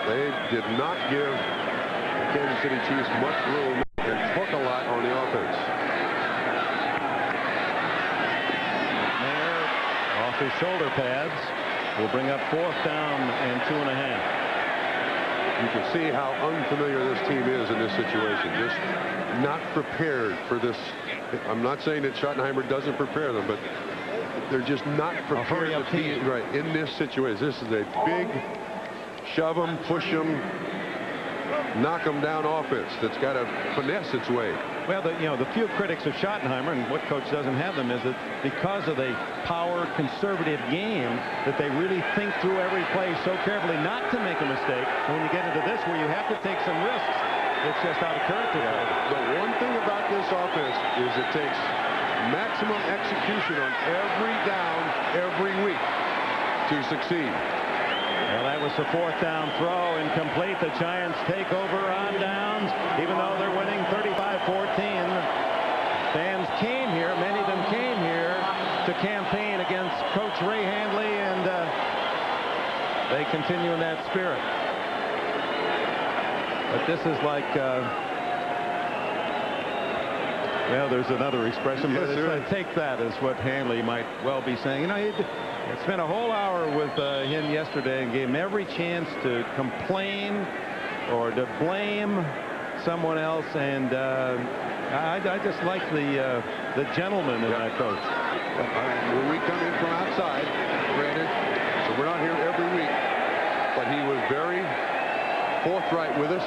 They did not give the Kansas City Chiefs much room and took a lot on the offense. McNair off his shoulder pads will bring up 4th down and 2.5. You can see how unfamiliar this team is in this situation. Just not prepared for this. I'm not saying that Schottenheimer doesn't prepare them, but they're just not prepared to be right in this situation. This is a big shove them, push them, knock them down offense that's got to finesse its way. Well, the few critics of Schottenheimer, and what coach doesn't have them, is that because of the power conservative game, that they really think through every play so carefully not to make a mistake. And when you get into this where you have to take some risks, it's just out of character. The one thing about this offense is it takes maximum execution on every down every week to succeed. Well, that was the 4th down throw, incomplete. The Giants take over on downs, even though they're winning 35-14. Fans came here, many of them came here to campaign against Coach Ray Handley, and they continue in that spirit. But this is like, well, there's another expression, but I take that as what Handley might well be saying. You know, he spent a whole hour with him yesterday and gave him every chance to complain or to blame someone else, and I just like the gentleman in that coach. When we come in from outside, granted, so we're not here every week, but he was very forthright with us.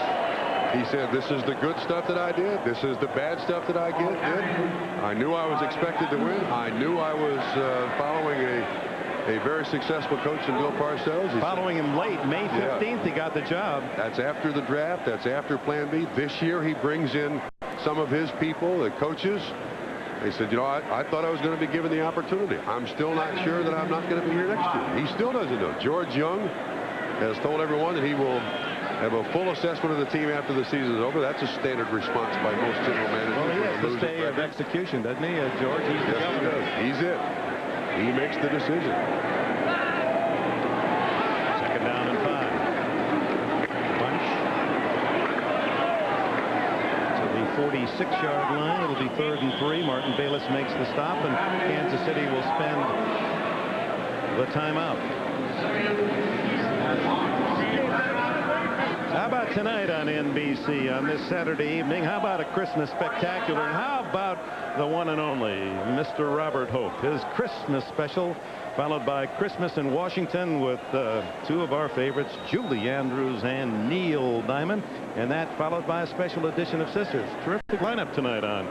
He said, this is the good stuff that I did. This is the bad stuff that I did. I knew I was expected to win. I knew I was following a very successful coach in Bill Parcells. Following him late, May 15th, he got the job. That's after the draft. That's after Plan B. This year, he brings in some of his people, the coaches. They said, you know, I thought I was going to be given the opportunity. I'm still not sure that I'm not going to be here next year. He still doesn't know. George Young has told everyone that he will have a full assessment of the team after the season is over. That's a standard response by most general managers. Well, he has the stay of execution, doesn't he, George? He's the governor. He does. He's it. He makes the decision. 2nd down and 5. Bunch. To the 46-yard line. It'll be 3rd and 3. Martin Bayless makes the stop, and Kansas City will spend the timeout. How about tonight on NBC on this Saturday evening? How about a Christmas spectacular? And how about the one and only Mr. Robert Hope? His Christmas special, followed by Christmas in Washington with 2 of our favorites, Julie Andrews and Neil Diamond. And that followed by a special edition of Sisters. Terrific lineup tonight on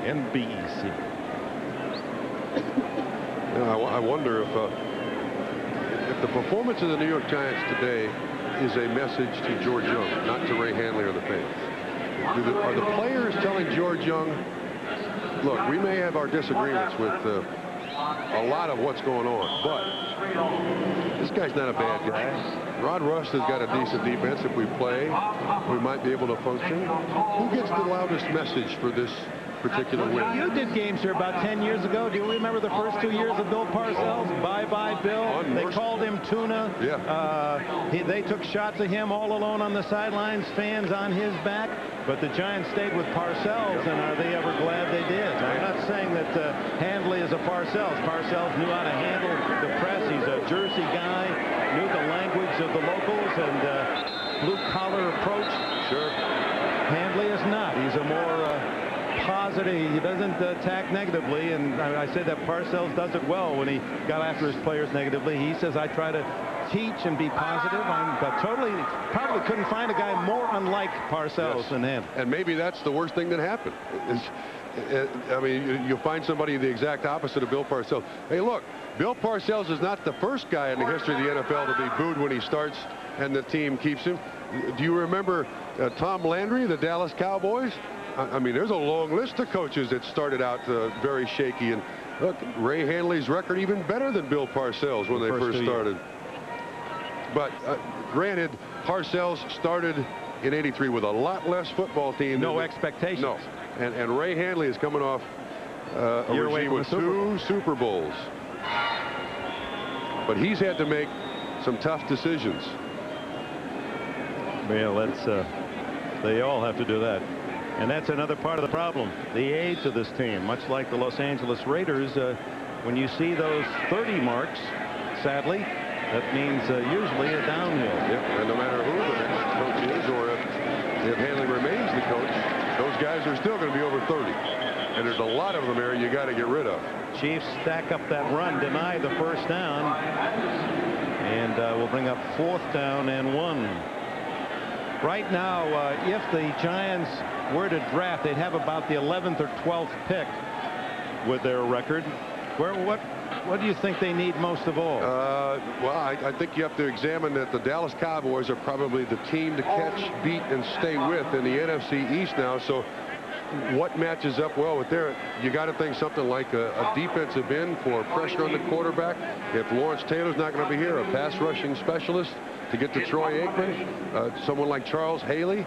NBC. I wonder if the performance of the New York Giants today is a message to George Young, not to Ray Handley or the fans. Are the players telling George Young, look, we may have our disagreements with a lot of what's going on, but this guy's not a bad guy. Rod Rust has got a decent defense. If we play, we might be able to function. Who gets the loudest message for this particular win? You did games here about 10 years ago. Do you remember the first 2 years of Bill Parcells? Bye-bye, Bill. They called him Tuna. Yeah. They took shots of him all alone on the sidelines, fans on his back. But the Giants stayed with Parcells, and are they ever glad they did? I'm not saying that Handley is a Parcells. Parcells knew how to handle the press. He's a Jersey guy, knew the language of the locals and blue-collar approach. Sure. Handley is not. He's a more positive. He doesn't attack negatively, and I said that Parcells does it well when he got after his players negatively. He says, I try to teach and be positive. I'm probably couldn't find a guy more unlike Parcells than him. And maybe that's the worst thing that happened. I mean, you'll find somebody the exact opposite of Bill Parcells. Hey, look, Bill Parcells is not the first guy in the history of the NFL to be booed when he starts and the team keeps him. Do you remember Tom Landry, the Dallas Cowboys? I mean, there's a long list of coaches that started out very shaky. And look, Ray Handley's record even better than Bill Parcells when they first started. But granted, Parcells started in '83 with a lot less football team. No expectations. No. And Ray Handley is coming off a regime with 2 Super Bowls. But he's had to make some tough decisions. Well, they all have to do that. And that's another part of the problem. The age of this team, much like the Los Angeles Raiders, when you see those 30 marks, sadly, that means usually a downhill. Yep, and no matter who the next coach is or if Handley remains the coach, those guys are still going to be over 30. And there's a lot of them there you got to get rid of. Chiefs stack up that run, deny the first down, and will bring up 4th down and 1. Right now, if the Giants were to draft, they'd have about the 11th or 12th pick with their record. What do you think they need most of all? Well, I think you have to examine that the Dallas Cowboys are probably the team to catch, beat, and stay with in the NFC East now. So what matches up well with there? You got to think something like a defensive end for pressure on the quarterback. If Lawrence Taylor's not going to be here, a pass rushing specialist to get to Troy Aikman, someone like Charles Haley.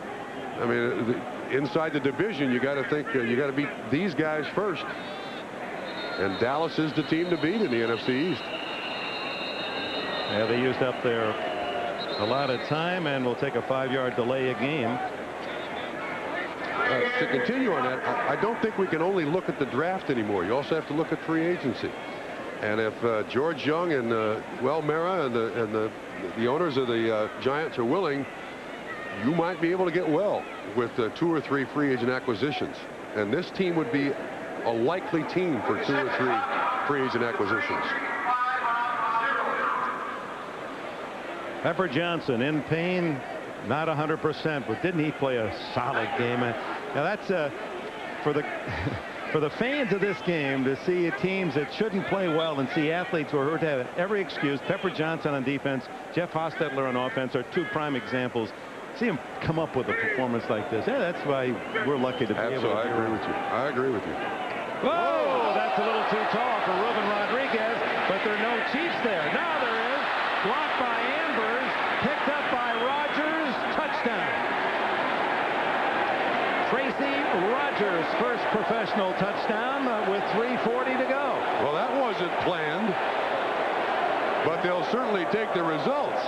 I mean, inside the division, you got to think you got to beat these guys first. And Dallas is the team to beat in the NFC East. Yeah, they used up their allotted time, and will take a 5-yard delay a game. To continue on that, I don't think we can only look at the draft anymore. You also have to look at free agency. And if George Young and Well Mara and the owners of the Giants are willing, you might be able to get well with 2 or 3 free agent acquisitions. And this team would be a likely team for 2 or 3 free agent acquisitions. Pepper Johnson in pain, not 100%, but didn't he play a solid game? Now that's for the fans of this game to see teams that shouldn't play well and see athletes who are hurt to have every excuse. Pepper Johnson on defense, Jeff Hostetler on offense are 2 prime examples. See him come up with a performance like this. Yeah, that's why we're lucky to be able to. I agree with you. I agree with you. Whoa, that's a little too tall for Ruben Rodriguez, but there are no Chiefs there. Now there is. Blocked by Ambers, picked up by Rogers, touchdown. Tracy Rogers, first professional touchdown with 3:40 to go. Well, that wasn't planned, but they'll certainly take the results.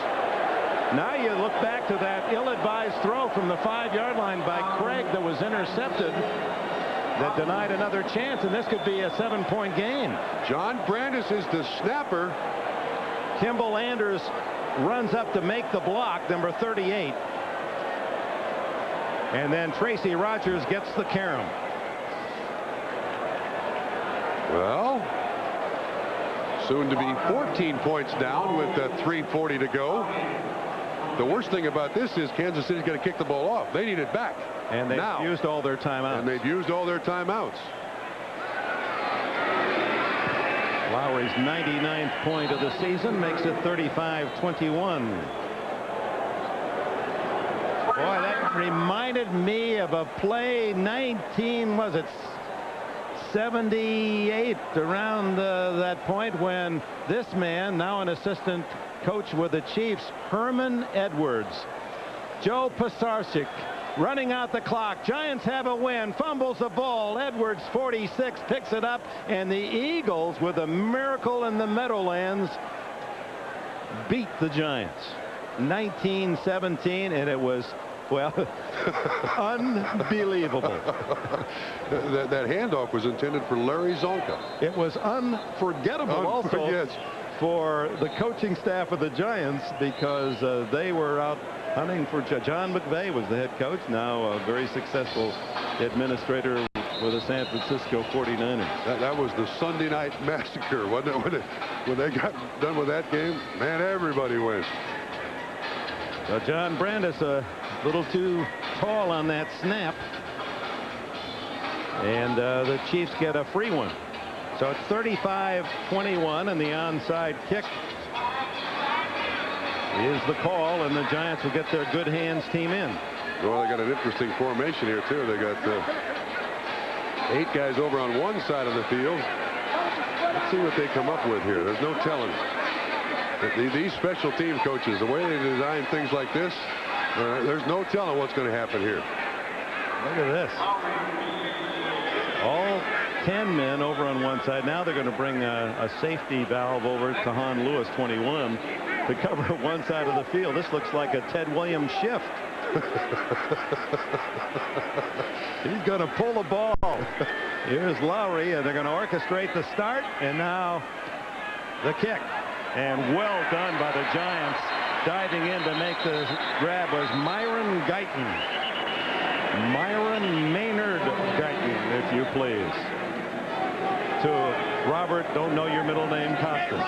Now you look back to that ill-advised throw from the 5-yard line by Craig that was intercepted, that denied another chance, and this could be a 7-point game. John Brandis is the snapper. Kimball Anders runs up to make the block, number 38. And then Tracy Rogers gets the carom. Well, soon to be 14 points down with 3:40 to go. The worst thing about this is Kansas City's going to kick the ball off. They need it back. And they've used all their timeouts. And they've used all their timeouts. Lowry's 99th point of the season makes it 35-21. Boy, that reminded me of a play 78 around that point when this man, now an assistant coach with the Chiefs, Herman Edwards, Joe Pisarcik, running out the clock. Giants have a win. Fumbles the ball. Edwards, 46, picks it up. And the Eagles, with a miracle in the Meadowlands, beat the Giants 19-17. And it was, well, unbelievable. that handoff was intended for Larry Zonka. It was unforgettable also for the coaching staff of the Giants, because they were out hunting for John McVay was the head coach, now a very successful administrator with the San Francisco 49ers. That was the Sunday night massacre, wasn't it? When they got done with that game, man, everybody wins. So John Brandis a little too tall on that snap, and the Chiefs get a free one. So it's 35-21, and the onside kick is the call, and the Giants will get their good hands team in. Well, they got an interesting formation here too. They got 8 guys over on one side of the field. Let's see what they come up with here. There's no telling. These special team coaches, the way they design things like this, there's no telling what's going to happen here. Look at this. All 10 men over on one side. Now they're going to bring a safety valve over to Han Lewis, 21, to cover one side of the field. This looks like a Ted Williams shift. He's going to pull the ball. Here's Lowry, and they're going to orchestrate the start, and now the kick. And well done by the Giants. Diving in to make the grab was Myron Guyton. Myron Maynard Guyton, if you please. To Robert, don't know your middle name, Costas.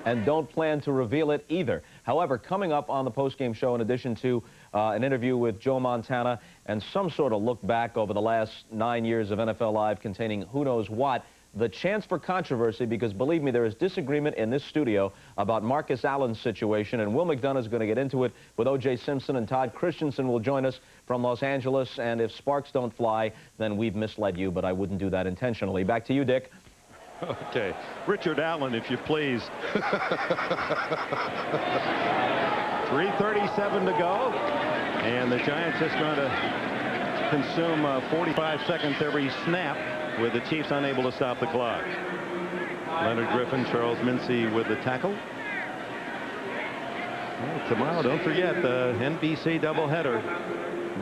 And don't plan to reveal it either. However, coming up on the postgame show, in addition to an interview with Joe Montana and some sort of look back over the last 9 years of NFL Live containing who knows what, the chance for controversy, because believe me, there is disagreement in this studio about Marcus Allen's situation, and Will McDonough is going to get into it with O.J. Simpson, and Todd Christensen will join us from Los Angeles. And if sparks don't fly, then we've misled you, but I wouldn't do that intentionally. Back to you, Dick. Okay. Richard Allen, if you please. 3:37 to go, and the Giants just going to consume 45 seconds every snap, with the Chiefs unable to stop the clock. Leonard Griffin, Charles Mincy with the tackle. Well, tomorrow, don't forget the NBC doubleheader.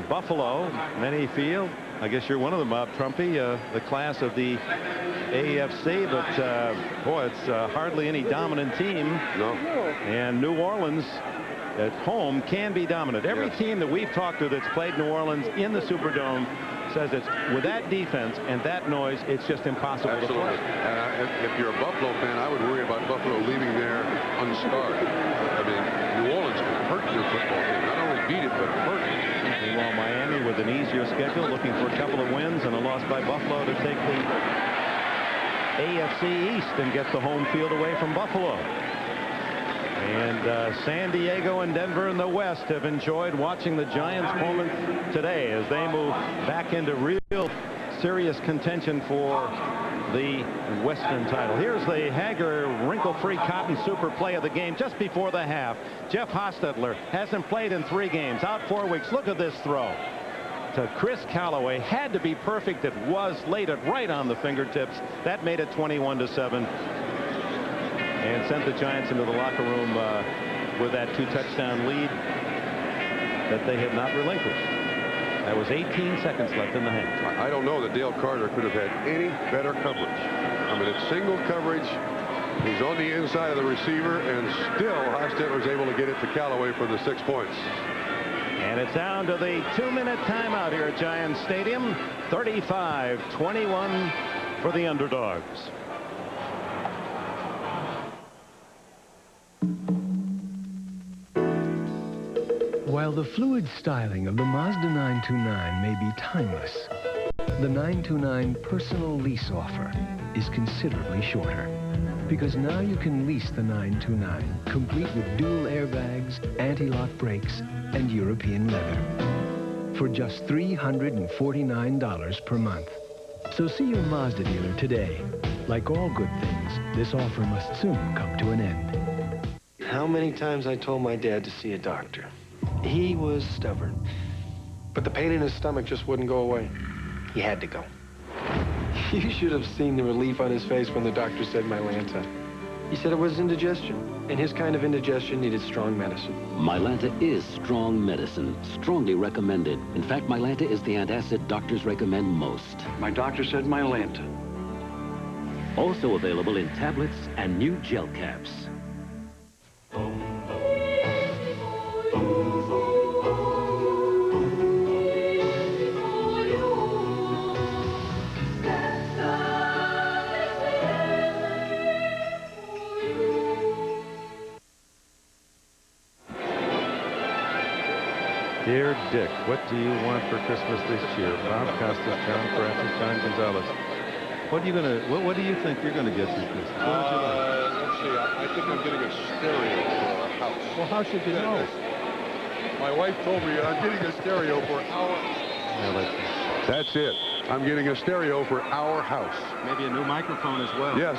Buffalo, many feel, I guess you're one of them, Bob Trumpy, the class of the AFC, but boy, it's hardly any dominant team. No. And New Orleans at home can be dominant. Every team that we've talked to that's played New Orleans in the Superdome says it's with that defense and that noise, it's just impossible to play. If you're a Buffalo fan, I would worry about Buffalo leaving there unscarred. I mean, New Orleans can hurt your football team. Not only beat it, but hurt it. Meanwhile, Miami with an easier schedule, looking for a couple of wins and a loss by Buffalo to take the AFC East and get the home field away from Buffalo. And San Diego and Denver in the West have enjoyed watching the Giants' moment today as they move back into real serious contention for the Western title. Here's the Hager wrinkle-free cotton super play of the game just before the half. Jeff Hostetler hasn't played in 3 games, out 4 weeks. Look at this throw to Chris Callaway. Had to be perfect. It was, laid it right on the fingertips. That made it 21-7. And sent the Giants into the locker room with that 2-touchdown lead that they have not relinquished. That was 18 seconds left in the half. I don't know that Dale Carter could have had any better coverage. I mean, it's single coverage. He's on the inside of the receiver, and still Hostetler was able to get it to Callaway for the 6 points. And it's down to the 2-minute timeout here at Giants Stadium. 35-21 for the underdogs. While the fluid styling of the Mazda 929 may be timeless, the 929 personal lease offer is considerably shorter. Because now you can lease the 929, complete with dual airbags, anti-lock brakes, and European leather, for just $349 per month. So see your Mazda dealer today. Like all good things, this offer must soon come to an end. How many times I told my dad to see a doctor? He was stubborn. But the pain in his stomach just wouldn't go away. He had to go. You should have seen the relief on his face when the doctor said Mylanta. He said it was indigestion, and his kind of indigestion needed strong medicine. Mylanta is strong medicine, strongly recommended. In fact, Mylanta is the antacid doctors recommend most. My doctor said Mylanta. Also available in tablets and new gel caps. Dear Dick, what do you want for Christmas this year? Bob Costas, John Francis, John Gonzalez. What do you think you're gonna get for Christmas? What would you like? Let's see. I think I'm getting a stereo for our house. Well, how should you know? My wife told me I'm getting a stereo for our. That's it. I'm getting a stereo for our house. Maybe a new microphone as well. Yes.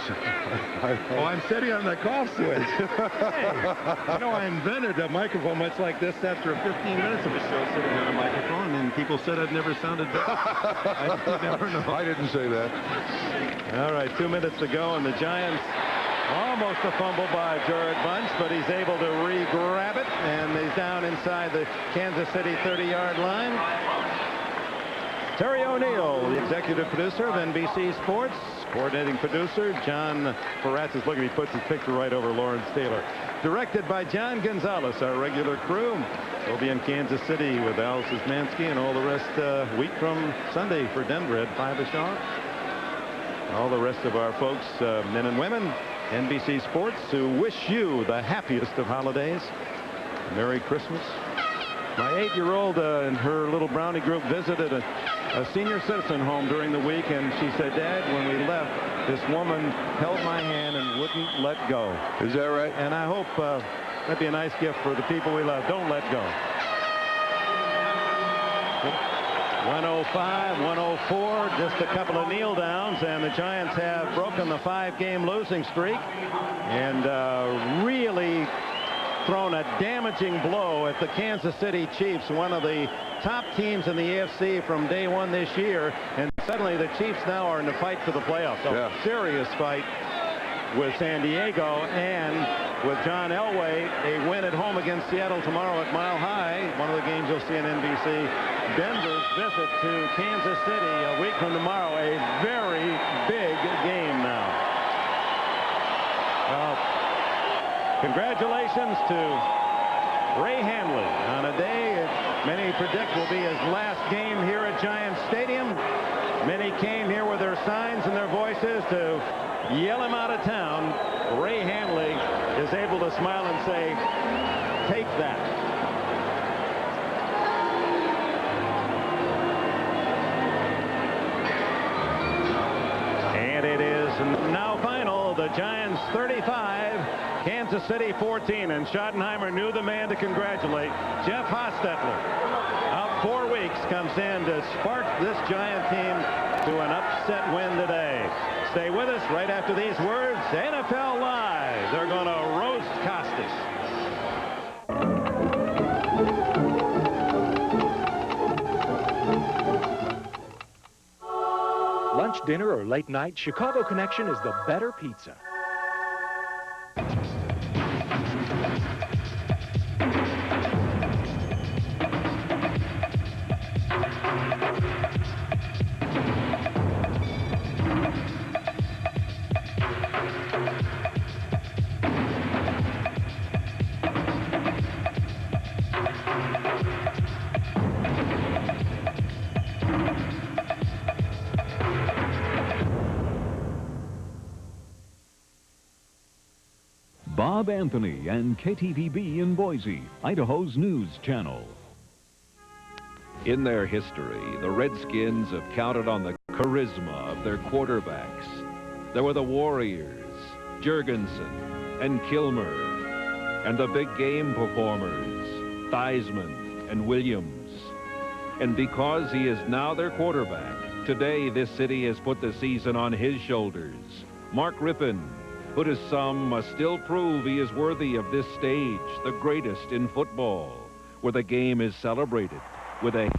Oh, I'm sitting on the cough switch. Hey, you know, I invented a microphone much like this after 15 minutes of a show sitting on a microphone, and people said I'd never sounded better. I never know. I didn't say that. All right, 2 minutes to go, and the Giants almost a fumble by Jared Bunch, but he's able to re-grab it, and he's down inside the Kansas City 30-yard line. Terry O'Neill, the executive producer of NBC Sports, coordinating producer John Ferratzis. Look at, he puts his picture right over Lawrence Taylor. Directed by John Gonzalez, our regular crew. We'll be in Kansas City with Al Szymanski and all the rest week from Sunday for Denver at 5 sharp. All the rest of our folks, men and women, NBC Sports, who wish you the happiest of holidays. Merry Christmas. My 8-year-old and her little brownie group visited a a senior citizen home during the week, and she said, Dad, when we left, this woman held my hand and wouldn't let go. Is that right? And I hope that'd be a nice gift for the people we love. Don't let go. 105, 104, just a couple of kneel downs, and the Giants have broken the 5-game losing streak and really thrown a damaging blow at the Kansas City Chiefs, one of the top teams in the AFC from day one this year, and suddenly the Chiefs now are in the fight for the playoffs. A serious fight with San Diego, and with John Elway, a win at home against Seattle tomorrow at Mile High, one of the games you'll see on NBC. Denver's visit to Kansas City a week from tomorrow, a very big game now. Well, congratulations to Ray Handley on a day many predict will be his last game here at Giants Stadium. Many came here with their signs and their voices to yell him out of town. Ray Handley is able to smile and say, take that. And it is now final. The Giants 35, Kansas City 14. And Schottenheimer knew the man to congratulate. Jeff Hostetler, out 4 weeks, comes in to spark this Giant team to an upset win today. Stay with us right after these words. NFL Live. They're going to roast Costas. Lunch, dinner, or late night, Chicago Connection is the better pizza. Bob Anthony and KTVB in Boise, Idaho's news channel. In their history, the Redskins have counted on the charisma of their quarterbacks. There were the Warriors, Jurgensen, and Kilmer, and the big game performers, Theismann and Williams. And because he is now their quarterback, today this city has put the season on his shoulders. Mark Rippon, who to some must still prove he is worthy of this stage, the greatest in football, where the game is celebrated with a...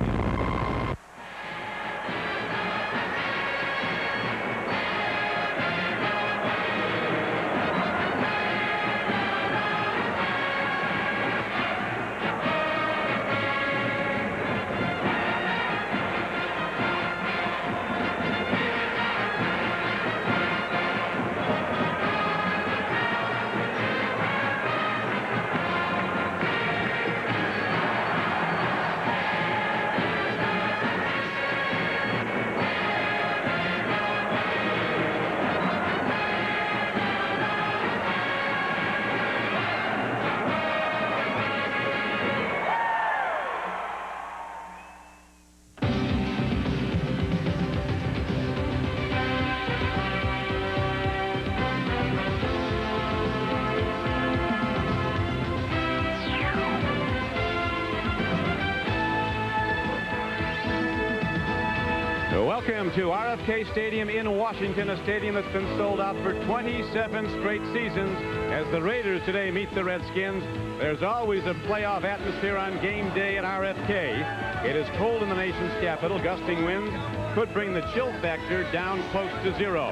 Welcome to RFK Stadium in Washington, a stadium that's been sold out for 27 straight seasons. As the Raiders today meet the Redskins, there's always a playoff atmosphere on game day at RFK. It is cold in the nation's capital. Gusting winds could bring the chill factor down close to 0.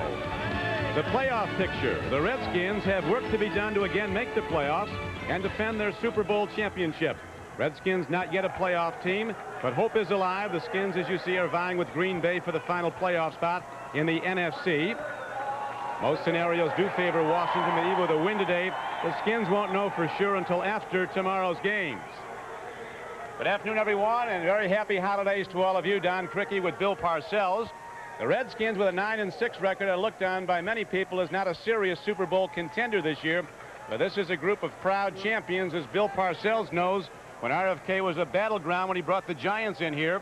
The playoff picture. The Redskins have work to be done to again make the playoffs and defend their Super Bowl championship. Redskins not yet a playoff team, but hope is alive. The Skins, as you see, are vying with Green Bay for the final playoff spot in the NFC. Most scenarios do favor Washington, but even with a win today, the Skins won't know for sure until after tomorrow's games. Good afternoon, everyone, and very happy holidays to all of you. Don Crickey with Bill Parcells. The Redskins with a 9-6 record are looked on by many people as not a serious Super Bowl contender this year. But this is a group of proud champions, as Bill Parcells knows, when RFK was a battleground when he brought the Giants in here.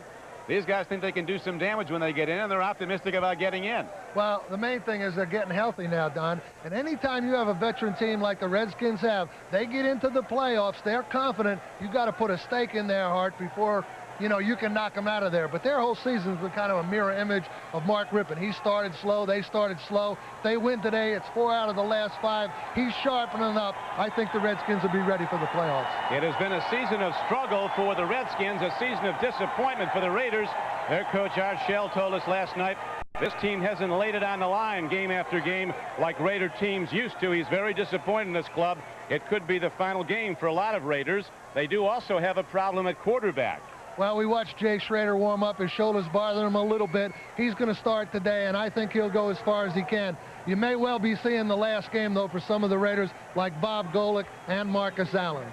These guys think they can do some damage when they get in, and they're optimistic about getting in. Well, the main thing is they're getting healthy now, Don. And anytime you have a veteran team like the Redskins have, they get into the playoffs, they're confident. You got to put a stake in their heart before, you know, you can knock them out of there. But their whole season's been kind of a mirror image of Mark Rippon. He started slow. They started slow. They win today. It's 4 out of the last 5. He's sharpening up. I think the Redskins will be ready for the playoffs. It has been a season of struggle for the Redskins, a season of disappointment for the Raiders. Their coach, Art Shell, told us last night this team hasn't laid it on the line game after game like Raider teams used to. He's very disappointed in this club. It could be the final game for a lot of Raiders. They do also have a problem at quarterback. Well, we watched Jay Schrader warm up. His shoulders bothering him a little bit. He's going to start today, and I think he'll go as far as he can. You may well be seeing the last game, though, for some of the Raiders, like Bob Golick and Marcus Allen.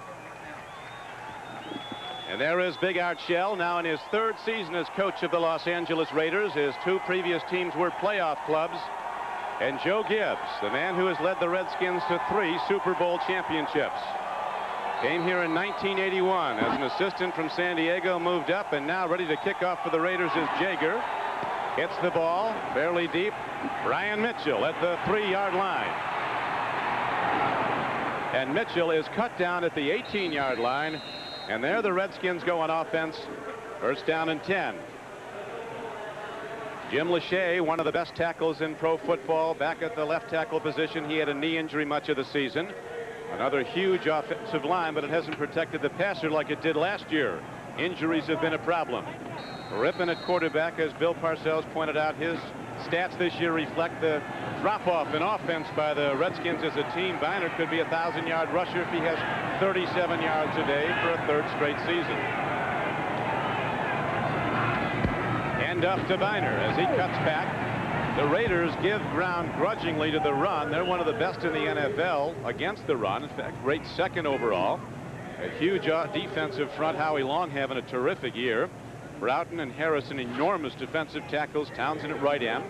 And there is Big Art Shell, now in his 3rd season as coach of the Los Angeles Raiders. His 2 previous teams were playoff clubs. And Joe Gibbs, the man who has led the Redskins to 3 Super Bowl championships. Came here in 1981 as an assistant from San Diego, moved up, and now ready to kick off for the Raiders is Jaeger. Hits the ball fairly deep. Brian Mitchell at the 3-yard line. And Mitchell is cut down at the 18-yard line. And there the Redskins go on offense. 1st down and 10. Jim Lachey, one of the best tackles in pro football, back at the left tackle position. He had a knee injury much of the season. Another huge offensive line, but it hasn't protected the passer like it did last year. Injuries have been a problem. Rippon at quarterback, as Bill Parcells pointed out, his stats this year reflect the drop-off in offense by the Redskins as a team. Biner could be a 1,000-yard rusher if he has 37 yards a day for a 3rd straight season. End up to Biner as he cuts back. The Raiders give ground grudgingly to the run. They're one of the best in the NFL against the run. In fact, great 2nd overall. A huge defensive front. Howie Long having a terrific year. Broughton and Harrison, enormous defensive tackles. Townsend at right end.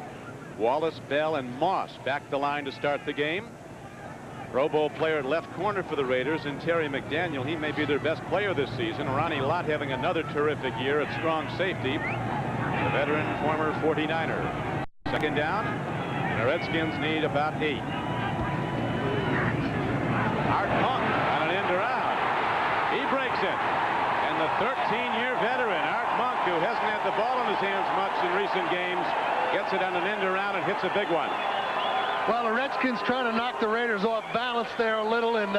Wallace, Bell, and Moss back the line to start the game. Pro Bowl player at left corner for the Raiders, and Terry McDaniel. He may be their best player this season. Ronnie Lott having another terrific year at strong safety. The veteran former 49er. 2nd down, and the Redskins need about 8. Art Monk on an end around. He breaks it. And the 13-year veteran, Art Monk, who hasn't had the ball in his hands much in recent games, gets it on an end around and hits a big one. Well, the Redskins trying to knock the Raiders off balance there a little, and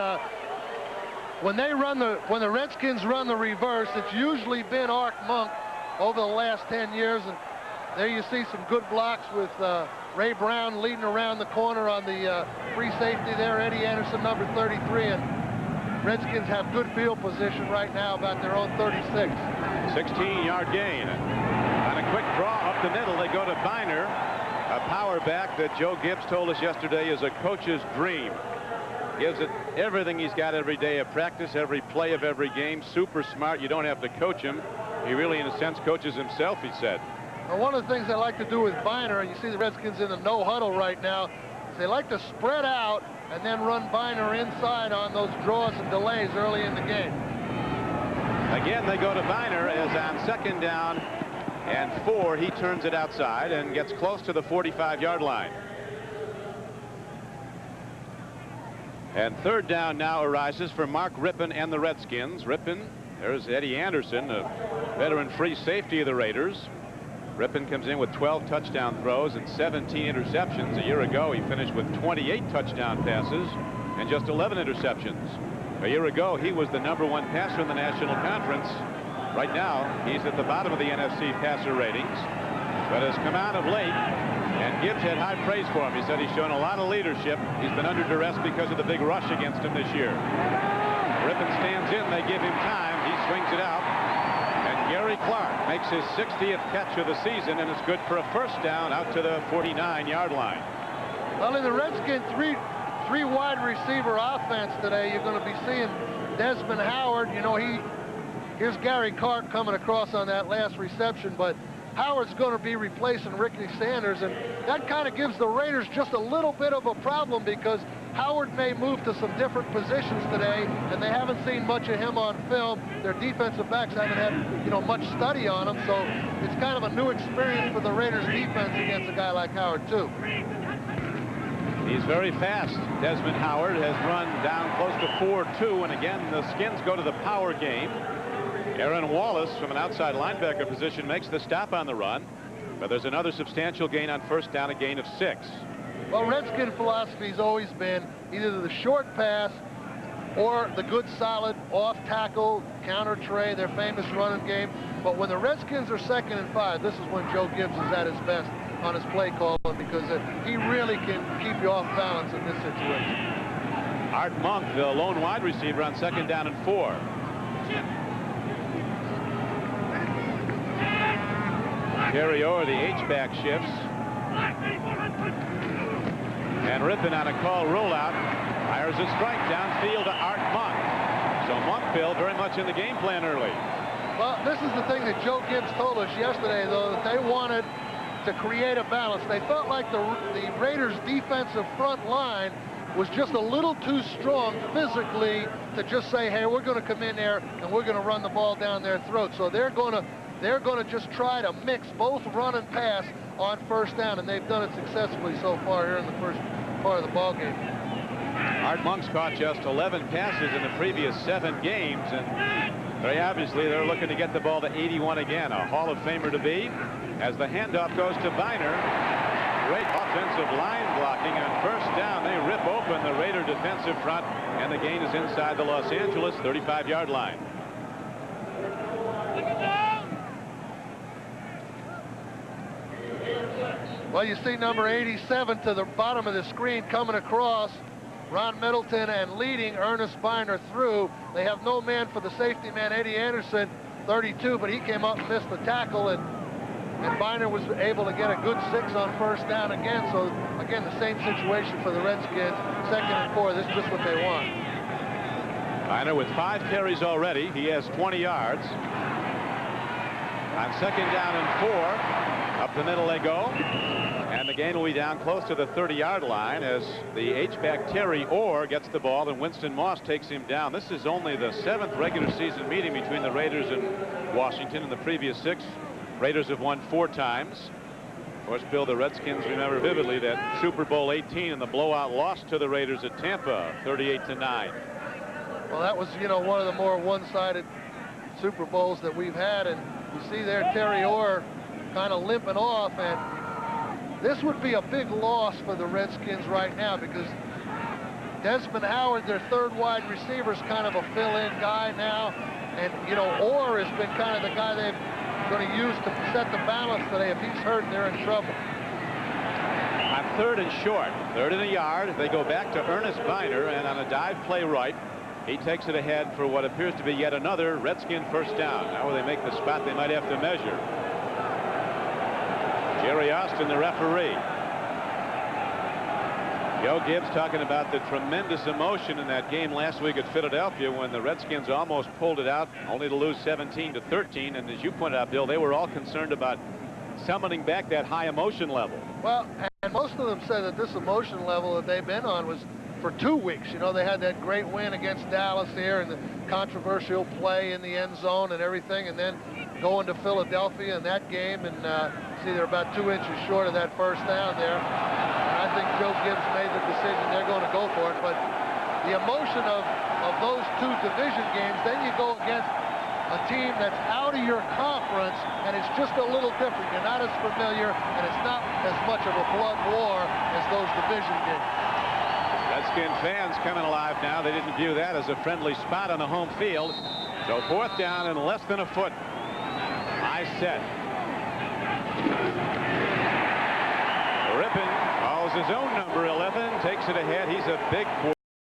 when the Redskins run the reverse, it's usually been Art Monk over the last 10 years, and there you see some good blocks with Ray Brown leading around the corner on the free safety there. Eddie Anderson, number 33, and Redskins have good field position right now about their own 36. 16-yard gain. On a quick draw up the middle, they go to Biner, a power back that Joe Gibbs told us yesterday is a coach's dream. Gives it everything he's got every day of practice, every play of every game. Super smart. You don't have to coach him. He really, in a sense, coaches himself, he said. Well, one of the things I like to do with Biner, and you see the Redskins in the no huddle right now, is they like to spread out and then run Biner inside on those draws and delays early in the game. Again, they go to Biner as on 2nd down and 4. He turns it outside and gets close to the 45-yard line. And 3rd down now arises for Mark Rippon and the Redskins. Rippon, there's Eddie Anderson, a veteran free safety of the Raiders. Rippon comes in with 12 touchdown throws and 17 interceptions. A year ago, he finished with 28 touchdown passes and just 11 interceptions. A year ago, he was the #1 passer in the National Conference. Right now, he's at the bottom of the NFC passer ratings, but has come out of late, and Gibbs had high praise for him. He said he's shown a lot of leadership. He's been under duress because of the big rush against him this year. Rippon stands in. They give him time. He swings it out. Gary Clark makes his 60th catch of the season, and it's good for a 1st down out to the 49-yard line. Well, in the Redskins three wide receiver offense today, you're going to be seeing Desmond Howard. You know, here's Gary Clark coming across on that last reception, but Howard's going to be replacing Ricky Sanders, and that kind of gives the Raiders just a little bit of a problem because Howard may move to some different positions today, and they haven't seen much of him on film. Their defensive backs haven't had, you know, much study on him, so it's kind of a new experience for the Raiders defense against a guy like Howard, too. He's very fast. Desmond Howard has run down close to 4-2, and again, the Skins go to the power game. Aaron Wallace from an outside linebacker position makes the stop on the run, but there's another substantial gain on first down, a gain of 6. Well, Redskin philosophy has always been either the short pass or the good solid off tackle counter tray, their famous running game. But when the Redskins are 2nd and 5, this is when Joe Gibbs is at his best on his play calling, because he really can keep you off balance in this situation. Art Monk, the lone wide receiver, on 2nd down and 4. Terry Orr, the H-back, shifts. And Rippon on a call rollout fires a strike downfield to Art Monk. So Monkville very much in the game plan early. Well, this is the thing that Joe Gibbs told us yesterday, though, that they wanted to create a balance. They felt like the Raiders' defensive front line was just a little too strong physically to just say, hey, we're going to come in there and we're going to run the ball down their throat. So they're going to just try to mix both run and pass on first down, and they've done it successfully so far here in the first part of the ball game. Art Monk's caught just 11 passes in the previous 7 games, and very obviously they're looking to get the ball to 81 again. A Hall of Famer to be, as the handoff goes to Biner. Great offensive line blocking on first down. They rip open the Raider defensive front, and the gain is inside the Los Angeles 35-yard line. Well, you see number 87 to the bottom of the screen coming across. Ron Middleton and leading Ernest Biner through. They have no man for the safety man, Eddie Anderson, 32, but he came up and missed the tackle, and Biner was able to get a good 6 on first down again. So, again, the same situation for the Redskins. 2nd and 4, this is just what they want. Biner with 5 carries already. He has 20 yards. On 2nd down and 4, up the middle they go. And the gain will be down close to the 30-yard line as the H-back Terry Orr gets the ball and Winston Moss takes him down. This is only the 7th regular season meeting between the Raiders and Washington. In the previous 6, Raiders have won 4 times. Of course, Bill, the Redskins remember vividly that Super Bowl 18 and the blowout loss to the Raiders at Tampa, 38-9. Well, that was, you know, one of the more one-sided Super Bowls that we've had, and you see there Terry Orr kind of limping off, and this would be a big loss for the Redskins right now, because Desmond Howard, their 3rd wide receiver, is kind of a fill-in guy now, and, you know, Orr has been kind of the guy they're going to use to set the balance today. If he's hurt, they're in trouble. On 3rd and short, 3rd and a yard, they go back to Ernest Biner, and on a dive play right, he takes it ahead for what appears to be yet another Redskin first down. Now where they make the spot, they might have to measure. Jerry Austin, the referee. Joe Gibbs talking about the tremendous emotion in that game last week at Philadelphia when the Redskins almost pulled it out, only to lose 17-13. And as you pointed out, Bill, they were all concerned about summoning back that high emotion level. Well, and most of them said that this emotion level that they've been on was for 2 weeks. You know, they had that great win against Dallas here and the controversial play in the end zone and everything, and then going to Philadelphia in that game, and see they're about 2 inches short of that first down there. And I think Joe Gibbs made the decision they're going to go for it, but the emotion of those 2 division games, then you go against a team that's out of your conference, and it's just a little different. You're not as familiar, and it's not as much of a blood war as those division games. Redskin fans coming alive now. They didn't view that as a friendly spot on the home field. So 4th down and less than a foot. High set. Rippon calls his own number 11, takes it ahead. He's a big boy.